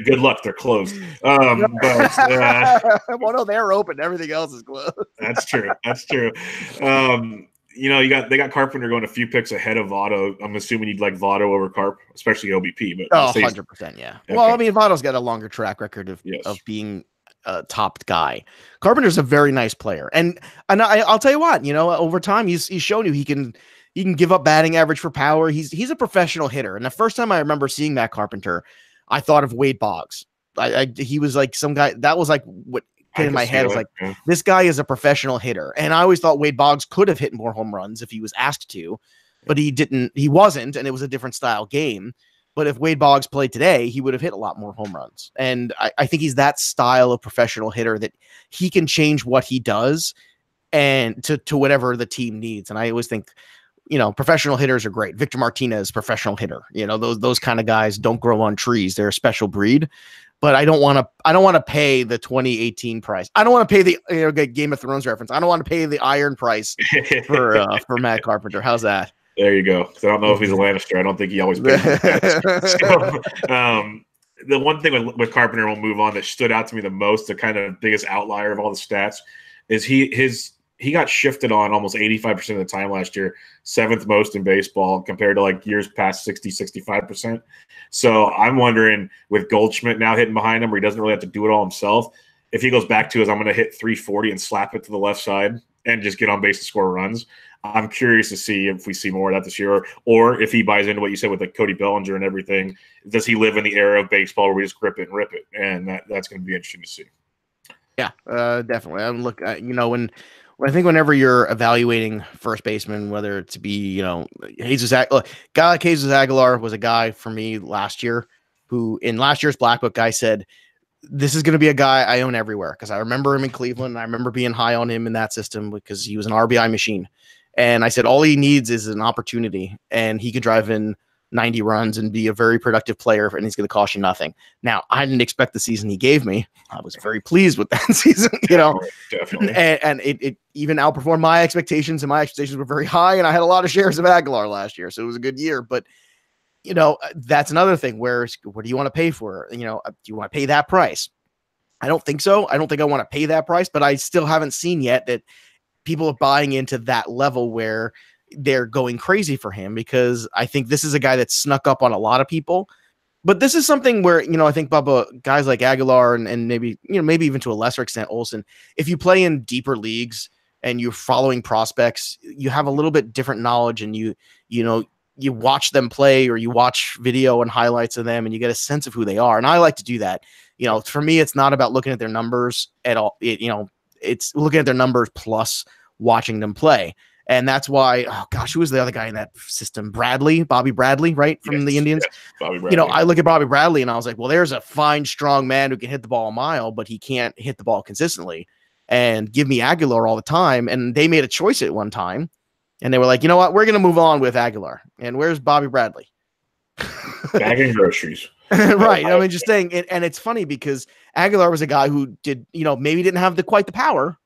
good luck. They're closed. Well, no, they're open. Everything else is closed. That's true. You know, they got Carpenter going a few picks ahead of Votto. I'm assuming you'd like Votto over Carp, especially OBP. But 100%, yeah. Okay. Well, I mean, Votto's got a longer track record of being a top guy. Carpenter's a very nice player, and I'll tell you what, you know, over time he's shown you he can give up batting average for power. He's a professional hitter, and the first time I remember seeing Matt Carpenter, I thought of Wade Boggs. He was like some guy that was like what. In my head, I was like, this guy is a professional hitter. And I always thought Wade Boggs could have hit more home runs if he was asked to, but he wasn't, and it was a different style game. But if Wade Boggs played today, he would have hit a lot more home runs. And I think he's that style of professional hitter that he can change what he does and to whatever the team needs. And I always think, you know, professional hitters are great. Victor Martinez, professional hitter. You know, those kind of guys don't grow on trees. They're a special breed. But I don't want to pay the 2018 price. I don't want to pay the Game of Thrones reference. I don't want to pay the iron price for Matt Carpenter. How's that? There you go. I don't know if he's a Lannister. I don't think he always pays. The one thing with Carpenter, we'll move on, that stood out to me the most, the kind of biggest outlier of all the stats, is he got shifted on almost 85% of the time last year, 7th most in baseball compared to like years past 60-65%. So I'm wondering, with Goldschmidt now hitting behind him, where he doesn't really have to do it all himself, if he goes back to his, I'm going to hit 340 and slap it to the left side and just get on base to score runs. I'm curious to see if we see more of that this year, or if he buys into what you said with like Cody Bellinger and everything. Does he live in the era of baseball where we just grip it and rip it? And that's going to be interesting to see. Yeah, definitely. I'm I think whenever you're evaluating first baseman, whether it to be, you know, guy like Jesus Aguilar was a guy for me last year who in last year's Black Book, guy said, this is going to be a guy I own everywhere, because I remember him in Cleveland. And I remember being high on him in that system because he was an RBI machine. And I said, all he needs is an opportunity, and he could drive in 90 runs and be a very productive player, and he's going to cost you nothing. Now, I didn't expect the season he gave me. I was very pleased with that season, you know, definitely. And it even outperformed my expectations, and my expectations were very high, and I had a lot of shares of Aguilar last year, so it was a good year. But, you know, that's another thing where, what do you want to pay for? You know, do you want to pay that price? I don't think so. I don't think I want to pay that price, but I still haven't seen yet that people are buying into that level where they're going crazy for him, because I think this is a guy that snuck up on a lot of people. But this is something where, you know, I think Bubba, guys like Aguilar and maybe, you know, maybe even to a lesser extent Olson, if you play in deeper leagues and you're following prospects, you have a little bit different knowledge, and you know, you watch them play or you watch video and highlights of them and you get a sense of who they are. And I like to do that. You know, for me, it's not about looking at their numbers at all. It's looking at their numbers plus watching them play. And that's why, oh gosh, who was the other guy in that system? Bobby Bradley, right? From the Indians. Yes, Bobby Bradley. You know, I look at Bobby Bradley and I was like, well, there's a fine, strong man who can hit the ball a mile, but he can't hit the ball consistently. And give me Aguilar all the time. And they made a choice at one time. And they were like, you know what? We're going to move on with Aguilar. And where's Bobby Bradley? Bagging groceries. Right. I mean, just saying. And it's funny because Aguilar was a guy who did, you know, maybe didn't have quite the power.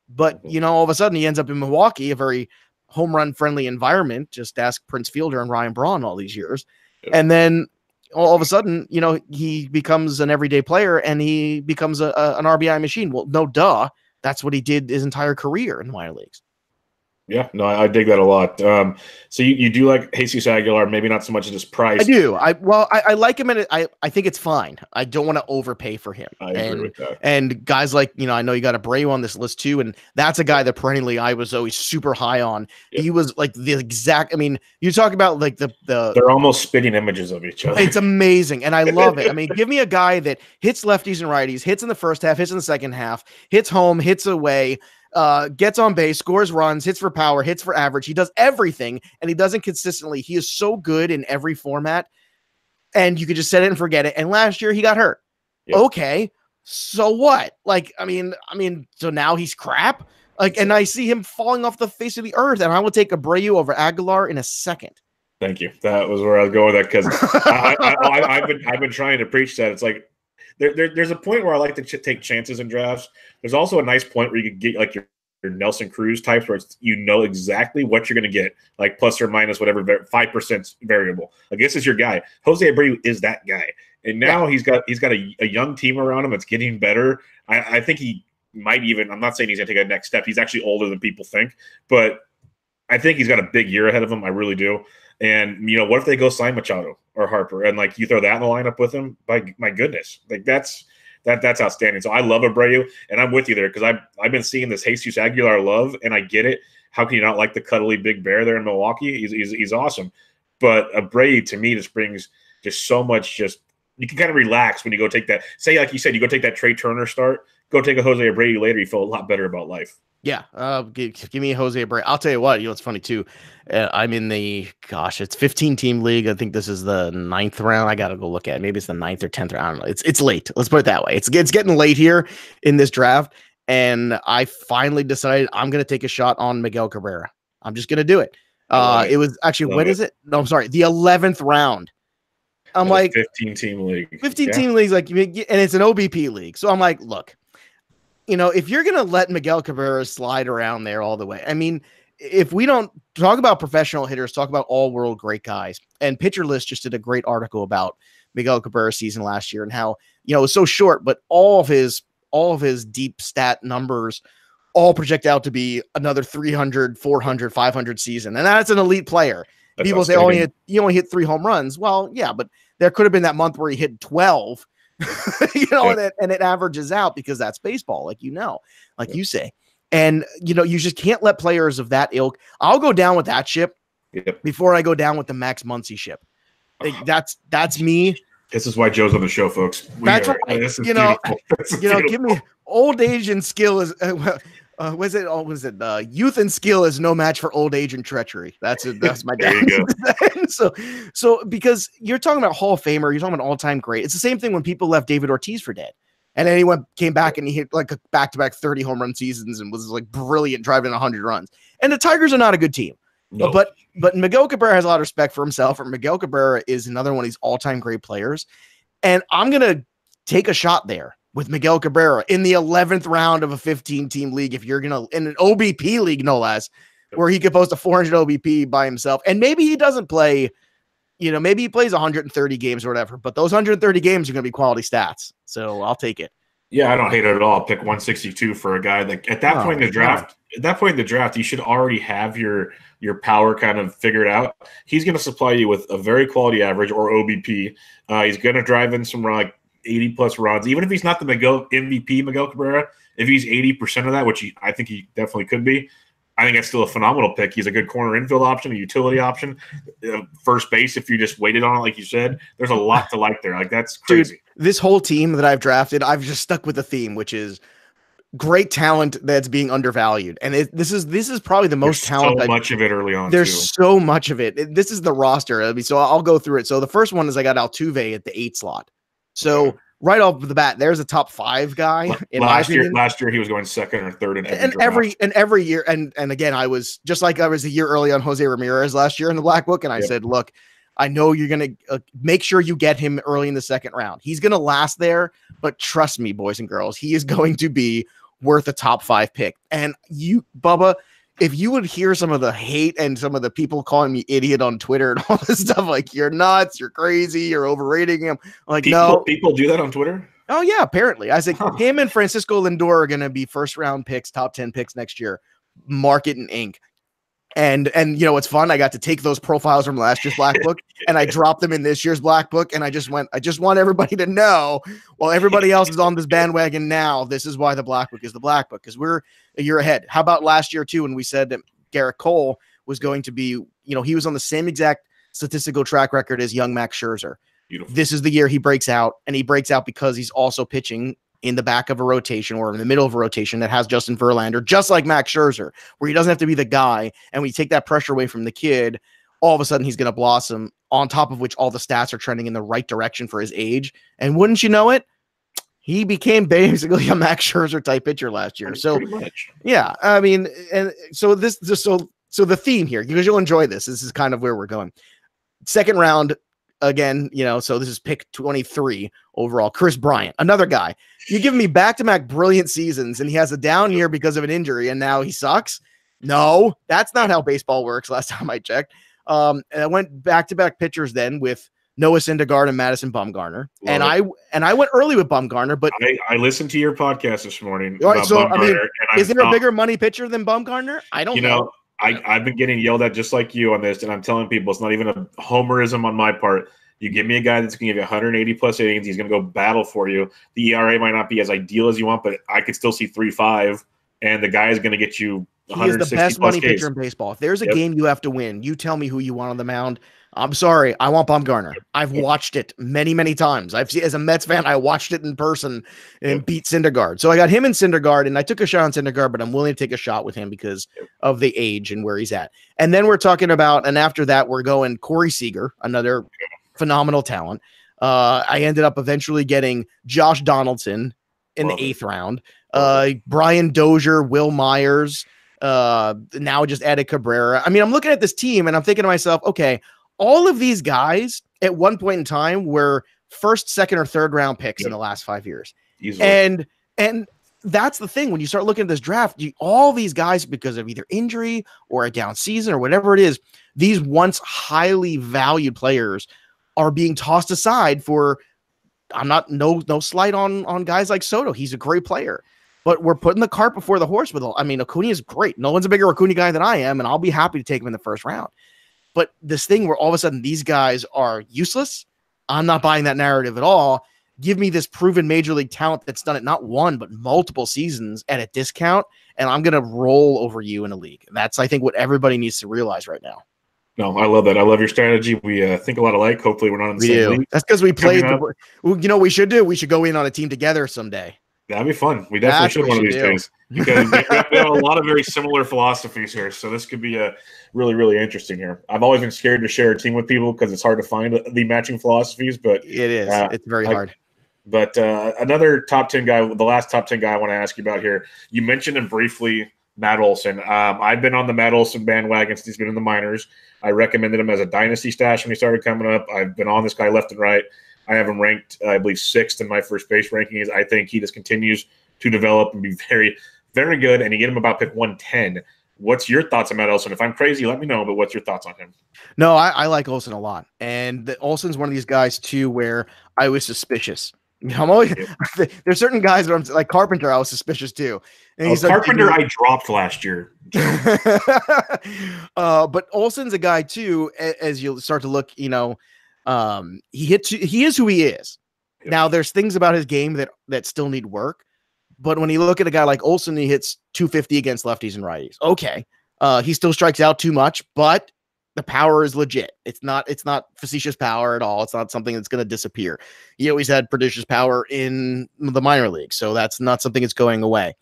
But, you know, all of a sudden he ends up in Milwaukee, a very home run friendly environment. Just ask Prince Fielder and Ryan Braun all these years. Yep. And then all of a sudden, you know, he becomes an everyday player and he becomes an RBI machine. Well, no duh. That's what he did his entire career in the minor leagues. Yeah, no, I dig that a lot. So you do like Jesus Aguilar, maybe not so much as his price. I do. I like him, and I think it's fine. I don't want to overpay for him. I agree with that. And guys like, you know, I know you got Abreu on this list too, and that's a guy that perennially I was always super high on. Yep. He was like the exact. I mean, you talk about like the they're almost spitting images of each other. It's amazing, and I love it. I mean, give me a guy that hits lefties and righties, hits in the first half, hits in the second half, hits home, hits away. Gets on base, scores runs, hits for power, hits for average. He does everything, and he does it consistently. He is so good in every format, and you could just set it and forget it. And last year he got hurt. Yep. Okay, so what? Like, I mean, so now he's crap. Like, and I see him falling off the face of the earth, and I will take Abreu over Aguilar in a second. Thank you. That was where I was going with that because I've been trying to preach that. It's like. There's a point where I like to take chances in drafts. There's also a nice point where you can get like your Nelson Cruz types where it's, you know exactly what you're going to get, like plus or minus whatever 5% variable. Like this is your guy. Jose Abreu is that guy, and now he's got a young team around him that's getting better. I think he might even. I'm not saying he's going to take a next step. He's actually older than people think, but I think he's got a big year ahead of him. I really do. And, you know, what if they go sign Machado or Harper and, like, you throw that in the lineup with him? My goodness. Like, that's outstanding. So I love Abreu, and I'm with you there because I've been seeing this Jesus Aguilar love, and I get it. How can you not like the cuddly big bear there in Milwaukee? He's awesome. But Abreu, to me, just brings just so much you can kind of relax when you go take that. Say, like you said, you go take that Trey Turner start. Go take a Jose Abreu later. You feel a lot better about life. Yeah, give me a Jose Abreu. I'll tell you what, it's funny too. I'm in the, it's 15-team league. I think this is the 9th round. I got to go look at it. Maybe it's the 9th or 10th round. I don't know. It's late. Let's put it that way. It's getting late here in this draft, and I finally decided I'm going to take a shot on Miguel Cabrera. I'm just going to do it. It was actually, when is it? No, I'm sorry, the 11th round. I'm like 15-team league. 15-team leagues, like, and it's an OBP league. So I'm like, look. You know, if you're going to let Miguel Cabrera slide around there all the way, I mean, if we don't talk about professional hitters, talk about all world great guys. And Pitcher List just did a great article about Miguel Cabrera's season last year and how, you know, it was so short, but all of his deep stat numbers all project out to be another 300, 400, 500 season. And that's an elite player. That's people say, he only hit 3 home runs. Well, yeah, but there could have been that month where he hit 12. You know, and it averages out because that's baseball, like, you know, like you say. And, you know, you just can't let players of that ilk. I'll go down with that ship before I go down with the Max Muncy ship. Like, that's me. This is why Joe's on the show, folks. That's right. You know, give me old age and skill is was it youth and skill is no match for old age and treachery. That's my dad. so because you're talking about Hall of Famer, you're talking about all-time great. It's the same thing when people left David Ortiz for dead. And then he came back and he hit like a back-to-back 30 home run seasons and was like brilliant driving 100 runs. And the Tigers are not a good team. No. But Miguel Cabrera has a lot of respect for himself, and Miguel Cabrera is another one of these all-time great players. And I'm going to take a shot there with Miguel Cabrera in the 11th round of a 15-team league. If you're going to, in an OBP league, no less, where he could post a 400 OBP by himself. And maybe he doesn't play, you know, maybe he plays 130 games or whatever, but those 130 games are going to be quality stats. So I'll take it. Yeah, I don't hate it at all. Pick 162 for a guy that at that point in the draft. At that point in the draft, you should already have your power kind of figured out. He's going to supply you with a very quality average or OBP. He's going to drive in some like 80-plus runs. Even if he's not the MVP Miguel Cabrera, if he's 80% of that, which I think he definitely could be, I think that's still a phenomenal pick. He's a good corner infield option, a utility option, first base. If you just waited on it, like you said, there's a lot to like there. Like that's crazy. Dude, this whole team that I've drafted, I've just stuck with the theme, which is great talent that's being undervalued. And this is probably the most talent. So much of it early on. There's so much of it. This is the roster. I mean, so I'll go through it. So the first one is I got Altuve at the 8 slot. So right off the bat, there's a top 5 guy. Last year he was going second or third in every year. And again, I was just like I was a year early on Jose Ramirez last year in the Black Book. And I said, look, I know you're going to make sure you get him early in the second round. He's going to last there, but trust me, boys and girls, he is going to be worth a top 5 pick. And you, Bubba, if you would hear some of the hate and some of the people calling me idiot on Twitter and all this stuff, like you're nuts, you're crazy, you're overrating him. Like, people do that on Twitter. Oh yeah, apparently. I said him and Francisco Lindor are going to be first round picks, top 10 picks next year. Mark it in ink. And you know, it's fun. I got to take those profiles from last year's Black Book and I dropped them in this year's Black Book. And I just want everybody to know, while everybody else is on this bandwagon now, this is why the Black Book is the Black Book, because we're a year ahead. How about last year too, when we said that Garrett Cole was going to be, you know, he was on the same exact statistical track record as young Max Scherzer. Beautiful. This is the year he breaks out, and he breaks out because he's also pitching in the back of a rotation or in the middle of a rotation that has Justin Verlander, just like Max Scherzer, where he doesn't have to be the guy. And we take that pressure away from the kid, all of a sudden he's going to blossom, on top of which all the stats are trending in the right direction for his age. And wouldn't you know it, he became basically a Max Scherzer type pitcher last year. So yeah, I mean, and so so the theme here, because you'll enjoy this. This is kind of where we're going. Second round, again, you know, so this is pick 23 overall. Chris Bryant, another guy. You give me back-to-back brilliant seasons, and he has a down year because of an injury, and now he sucks? No, that's not how baseball works last time I checked. And I went back-to-back pitchers then with Noah Syndergaard and Madison Bumgarner. And I went early with Bumgarner, but I listened to your podcast this morning. Right, so I mean, is there a bigger money pitcher than Bumgarner? I don't know. I've been getting yelled at just like you on this, and I'm telling people it's not even a homerism on my part. You give me a guy that's going to give you 180 plus innings, he's going to go battle for you. The ERA might not be as ideal as you want, but I could still see 3.5, and the guy is going to get you 160 He is the best plus money pitcher in baseball. If there's a game you have to win, you tell me who you want on the mound. I'm sorry, I want Bumgarner. I've watched it many, many times. I've seen, as a Mets fan, I watched it in person and beat Syndergaard. So I got him in Syndergaard, and I took a shot on Syndergaard, but I'm willing to take a shot with him because of the age and where he's at. And then we're talking about, and after that, we're going Corey Seager, another phenomenal talent. I ended up eventually getting Josh Donaldson in the 8th round. Brian Dozier, Will Myers, now just added Cabrera. I mean, I'm looking at this team, and I'm thinking to myself, okay, all of these guys at one point in time were first, second, or third round picks in the last 5 years. Easily. And that's the thing. When you start looking at this draft, all these guys, because of either injury or a down season or whatever it is, these once highly valued players are being tossed aside for, I'm not, no slight on guys like Soto. He's a great player, but we're putting the cart before the horse with all. I mean, Acuna is great. No one's a bigger Acuna guy than I am, and I'll be happy to take him in the first round. But this thing where all of a sudden these guys are useless, I'm not buying that narrative at all. Give me this proven major league talent that's done it not one, but multiple seasons at a discount, and I'm going to roll over you in a league. That's, I think, what everybody needs to realize right now. No, I love that. I love your strategy. We think a lot alike. Hopefully we're not in the same league. That's because we played. You know what we should do? We should go in on a team together someday. That'd be fun. We definitely should one of these days. Because we have a lot of very similar philosophies here. So this could be really, really interesting here. I've always been scared to share a team with people because it's hard to find the matching philosophies. But it is. It's very hard. But another top 10 guy, the last top 10 guy I want to ask you about here, you mentioned him briefly, Matt Olson. I've been on the Matt Olson bandwagon since he's been in the minors. I recommended him as a dynasty stash when he started coming up. I've been on this guy left and right. I have him ranked, I believe, 6th in my first base rankings. I think he just continues to develop and be very, very good, and you get him about pick 110. What's your thoughts on Matt Olson? If I'm crazy, let me know, but what's your thoughts on him? No, I like Olson a lot. And Olson's one of these guys, too, where I was suspicious. I'm always there's certain guys that I'm like Carpenter. I was suspicious too. And he's Carpenter, I dropped last year. But Olson's a guy too. As you start to look, you know, he is who he is. Yep. Now there's things about his game that still need work. But when you look at a guy like Olson, he hits 250 against lefties and righties. Okay, He still strikes out too much, but the power is legit. It's not facetious power at all. It's not something that's going to disappear. He always had prodigious power in the minor league, so that's not something that's going away.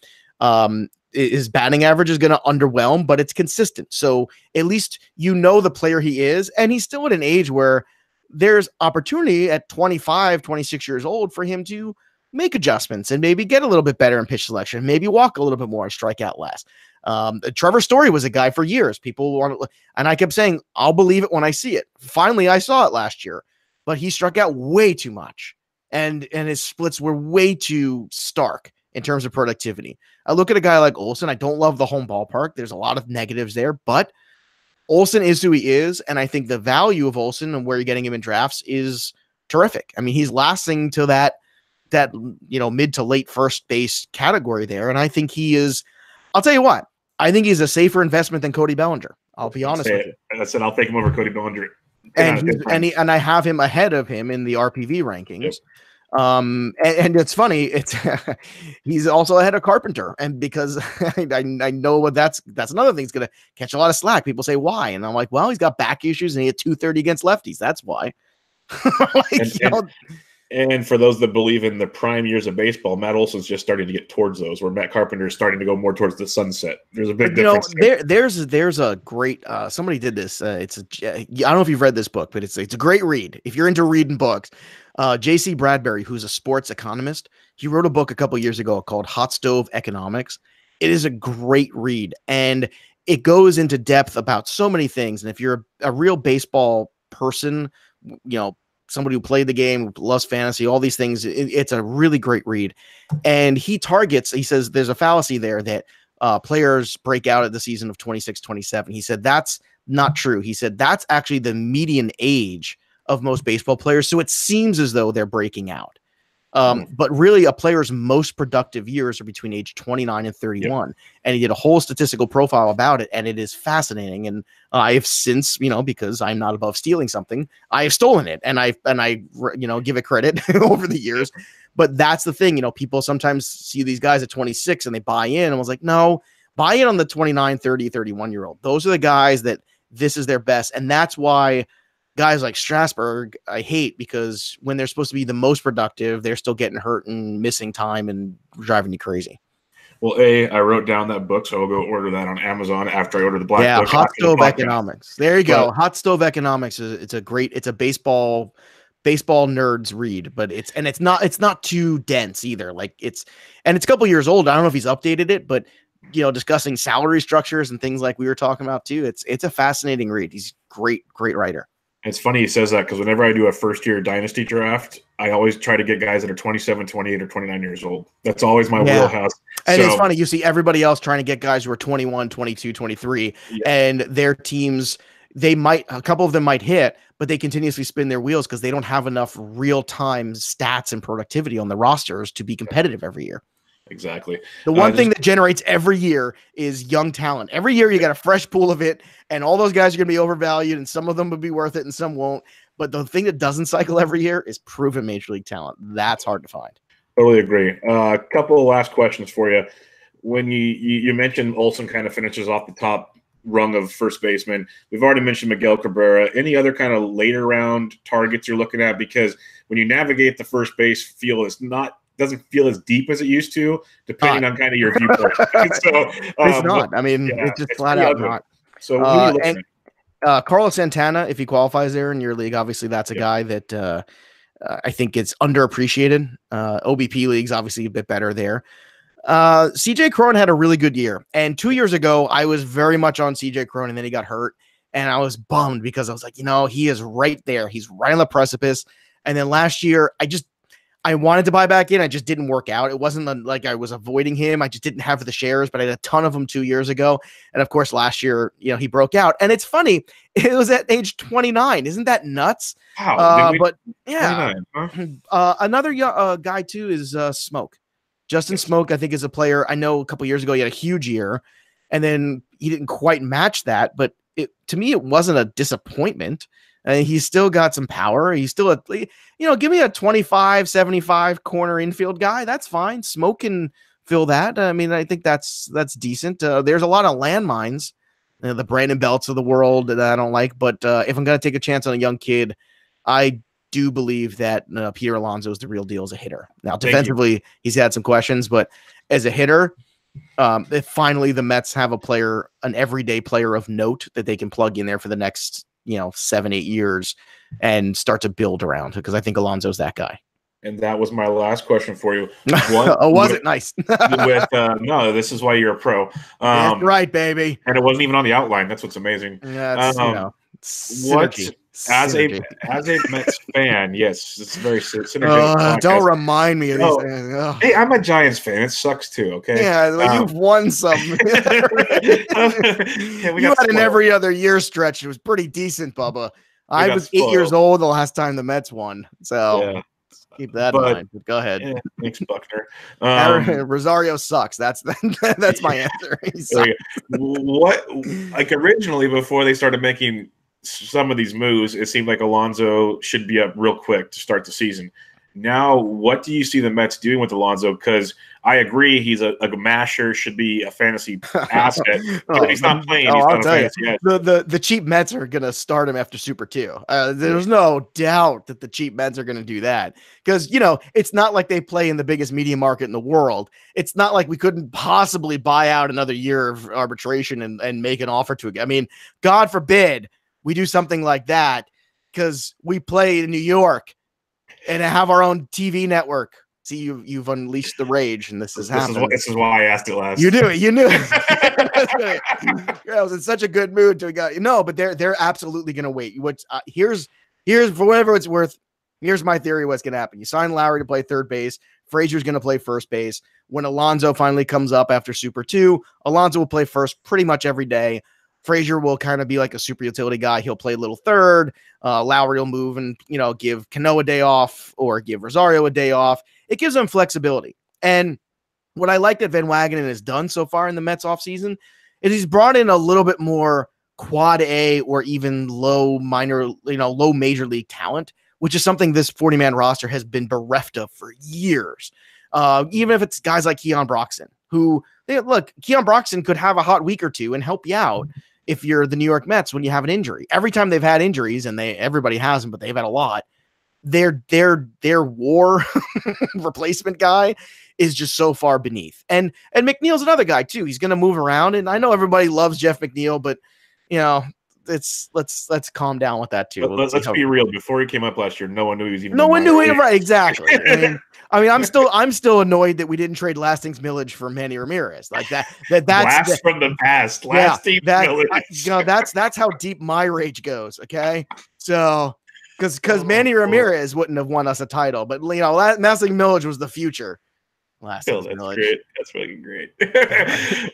His batting average is going to underwhelm, but it's consistent. So at least the player he is, and he's still at an age where there's opportunity at 25, 26 years old for him to make adjustments and maybe get a little bit better in pitch selection, maybe walk a little bit more and strike out less. Trevor Story was a guy for years. People want to, and I kept saying, I'll believe it when I see it. Finally, I saw it last year, but he struck out way too much. And his splits were way too stark in terms of productivity. I look at a guy like Olson. I don't love the home ballpark. There's a lot of negatives there, but Olson is who he is. And I think the value of Olson and where you're getting him in drafts is terrific. I mean, he's lasting to that mid to late first base category there. And I think he is, I'll tell you what, I think he's a safer investment than Cody Bellinger. I'll be honest with you. I said, I'll take him over Cody Bellinger. And I have him ahead of him in the RPV rankings. Yep. And it's funny, he's also ahead of Carpenter. And because I know what that's another thing that's going to catch a lot of slack. People say, why? And I'm like, well, he's got back issues and he had 230 against lefties. That's why. And for those that believe in the prime years of baseball, Matt Olson's just starting to get towards those, where Matt Carpenter is starting to go more towards the sunset. There's a big difference. There's a great somebody did this. I don't know if you've read this book, but it's a great read if you're into reading books. J.C. Bradbury, who's a sports economist, he wrote a book a couple years ago called Hot Stove Economics. It is a great read, and it goes into depth about so many things. And if you're a real baseball person, somebody who played the game, loves fantasy, all these things, it's a really great read. And he says there's a fallacy there that players break out at the season of 26, 27. He said that's not true. He said that's actually the median age of most baseball players. So it seems as though they're breaking out. But really a player's most productive years are between age 29 and 31. Yep. And he did a whole statistical profile about it. And it is fascinating. And I have since, because I'm not above stealing something, I have stolen it. And I give it credit over the years. But that's the thing, people sometimes see these guys at 26 and they buy in. And I was like, no, buy in on the 29, 30, 31-year-old. Those are the guys that this is their best. And that's why guys like Strasburg, I hate, because when they're supposed to be the most productive, they're still getting hurt and missing time and driving you crazy. Well, I wrote down that book, so I'll go order that on Amazon after I order the black book. Hot Stove Economics. There you go. Hot Stove Economics it's a baseball nerds read, but it's not too dense either. Like it's a couple years old. I don't know if he's updated it, but discussing salary structures and things like we were talking about too. It's a fascinating read. He's great writer. It's funny he says that because whenever I do a first-year dynasty draft, I always try to get guys that are 27, 28, or 29 years old. That's always my wheelhouse. And it's funny. You see everybody else trying to get guys who are 21, 22, 23, and their teams, a couple of them might hit, but they continuously spin their wheels because they don't have enough real-time stats and productivity on the rosters to be competitive every year. Exactly. The one thing that generates every year is young talent. Every year you got a fresh pool of it, and all those guys are going to be overvalued, and some of them will be worth it and some won't. But the thing that doesn't cycle every year is proven major league talent. That's hard to find. Totally agree. A couple of last questions for you. When you mentioned Olson kind of finishes off the top rung of first baseman, we've already mentioned Miguel Cabrera. Any other kind of later round targets you're looking at? Because when you navigate the first base field, doesn't feel as deep as it used to, depending on kind of your viewpoint. So it's not. I mean, it's just flat out not. So who are you looking at? Carlos Santana, if he qualifies there in your league, obviously that's a guy that I think it's underappreciated. OBP leagues obviously a bit better there. CJ Cron had a really good year, and 2 years ago I was very much on CJ Cron, and then he got hurt, and I was bummed because I was like, he is right there. He's right on the precipice. And then last year I wanted to buy back in. I just didn't work out. It wasn't like I was avoiding him. I just didn't have the shares, but I had a ton of them 2 years ago. And of course, last year, he broke out. And it's funny. It was at age 29. Isn't that nuts? Wow. But yeah. Another guy too is Smoke. Justin Smoke, I think, is a player. I know a couple years ago he had a huge year, and then he didn't quite match that. But to me, it wasn't a disappointment. He's still got some power. He's still give me a 25, 75 corner infield guy. That's fine. Smoke can fill that. I mean, I think that's decent. There's a lot of landmines the Brandon Belts of the world that I don't like. But if I'm going to take a chance on a young kid, I do believe that Peter Alonso is the real deal as a hitter. Now, defensively, he's had some questions, but as a hitter, if finally the Mets have a player, an everyday player of note that they can plug in there for the next, 7-8 years and start to build around, because I think Alonso's that guy. And that was my last question for you. Was it nice? No, this is why you're a pro. That's right, baby. And it wasn't even on the outline. That's what's amazing. Yeah, as a Mets fan, yes, it's very synergistic. Don't remind me of these things. Hey, I'm a Giants fan. It sucks too. Okay. Yeah, you've won some. You had an every other year stretch. It was pretty decent, Bubba. I was 8 years old the last time the Mets won. So keep that in mind. But go ahead. Yeah, thanks, Buckner. Rosario sucks. That's my answer. Originally, before they started making some of these moves, it seemed like Alonso should be up real quick to start the season. Now, what do you see the Mets doing with Alonso? Because I agree, he's a masher, should be a fantasy asset. But if he's not playing, he's not a fantasy asset. The cheap Mets are going to start him after Super 2. There's no doubt that the cheap Mets are going to do that. Because, it's not like they play in the biggest media market in the world. It's not like we couldn't possibly buy out another year of arbitration and make an offer to it. I mean, God forbid we do something like that, because we play in New York and have our own TV network. See, you've unleashed the rage, and this is happening. This is why I asked it last. You knew it. You knew it. I was in such a good mood to go. But they're absolutely going to wait. Here's for whatever it's worth. Here's my theory. What's going to happen? You sign Lowry to play third base. Frazier's going to play first base. When Alonso finally comes up after Super 2, Alonso will play first pretty much every day. Frazier will kind of be like a super utility guy. He'll play a little third. Lowry will move and, give Cano a day off or give Rosario a day off. It gives them flexibility. And what I like that Van Wagenen has done so far in the Mets offseason is he's brought in a little bit more quad A or even low major league talent, which is something this 40-man roster has been bereft of for years. Even if it's guys like Keon Broxton, who, Keon Broxton could have a hot week or two and help you out if you're the New York Mets when you have an injury. Every time they've had injuries, and everybody has them, but they've had a lot, their WAR replacement guy is just so far beneath. And McNeil's another guy too. He's going to move around, and I know everybody loves Jeff McNeil, but let's calm down with that too. Let's be real. Before he came up last year, no one knew he was even. No one knew him, right? Exactly. I'm still annoyed that we didn't trade Lastings Millage for Manny Ramirez. Like that's blast from the past. Lastings Millage. That's how deep my rage goes. Okay, so because Manny Ramirez wouldn't have won us a title, but Lastings Millage was the future. That's great. That's fucking great.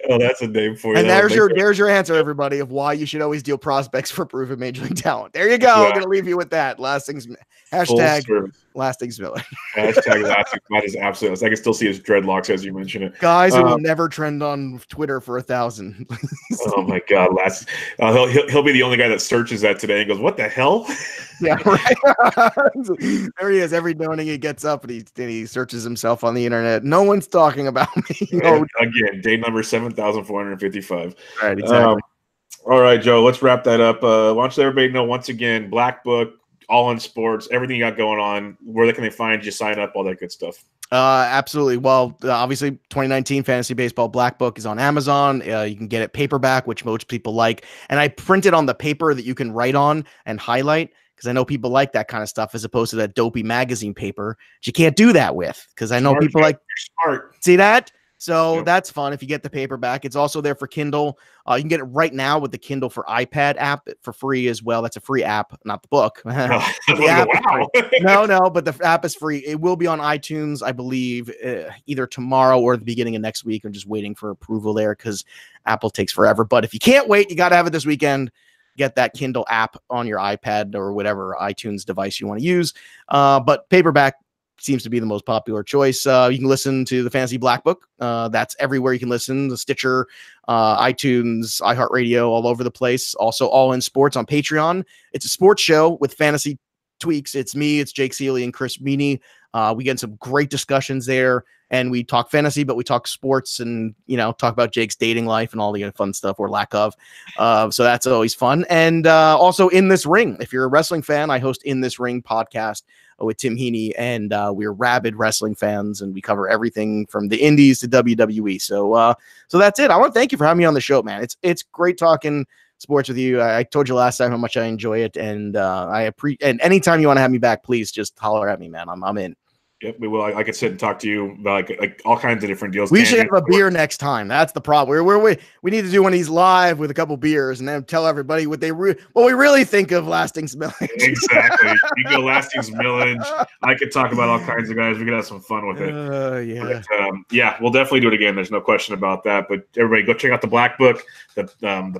Oh, that's a name for you. And there's your answer, everybody, of why you should always deal prospects for proven major league talent. There you go. Yeah. I'm gonna leave you with that. Lastings hashtag Lastings Millage. Hashtag Lastings. That is absolutely. I can still see his dreadlocks as you mention it. Guys, it will never trend on Twitter for 1,000. Oh my God, he'll be the only guy that searches that today and goes, "What the hell?" Yeah, right. There he is. Every morning he gets up and he searches himself on the internet. No one's talking about me. Again, day number 7,455. Right, exactly. All right, Joe, let's wrap that up. Why don't you let everybody know once again, Black Book, All in Sports, everything you got going on, where can they find you, sign up, all that good stuff? Absolutely. Well, obviously 2019 Fantasy Baseball Black Book is on Amazon. You can get it paperback, which most people like. And I printed on the paper that you can write on and highlight, because I know people like that kind of stuff as opposed to that dopey magazine paper that you can't do that with, because I know people like smart. See that? So that's fun if you get the paperback. It's also there for Kindle. You can get it right now with the Kindle for iPad app for free as well. That's a free app, not the book. No, but the app is free. It will be on iTunes, I believe, either tomorrow or the beginning of next week. I'm just waiting for approval there because Apple takes forever. But if you can't wait, you got to have it this weekend. Get that Kindle app on your iPad or whatever iTunes device you want to use. But paperback seems to be the most popular choice. You can listen to the Fantasy Black Book. That's everywhere you can listen. The Stitcher, iTunes, iHeartRadio, all over the place. Also, All in Sports on Patreon. It's a sports show with fantasy tweaks. It's me, it's Jake Seeley and Chris Meany. We get some great discussions there, and we talk fantasy, but we talk sports and, talk about Jake's dating life and all the fun stuff or lack of. So that's always fun. And also In This Ring. If you're a wrestling fan, I host In This Ring podcast with Tim Heaney, and we're rabid wrestling fans, and we cover everything from the indies to WWE. So that's it. I want to thank you for having me on the show, man. It's great talking sports with you. I told you last time how much I enjoy it, and and anytime you want to have me back, please just holler at me, man. I'm in. Yep, we will. I could sit and talk to you about like all kinds of different deals. We should have a beer next time. That's the problem. We need to do one of these live with a couple beers and then tell everybody what we really think of Lasting's Millage. Exactly. You go Lasting's Millage. I could talk about all kinds of guys. We could have some fun with it. Yeah. But, we'll definitely do it again. There's no question about that. But everybody, go check out the Black Book, the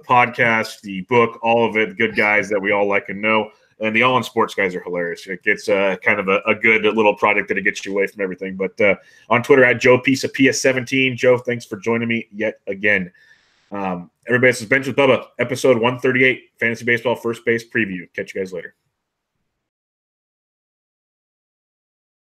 podcast, the book, all of it. Good guys that we all like and know. And the All In Sports guys are hilarious. It gets kind of a good little product that it gets you away from everything. But on Twitter at Joe Pisapia 17. Joe, thanks for joining me yet again. Everybody, this is Bench with Bubba, episode 138, Fantasy Baseball First Base Preview. Catch you guys later.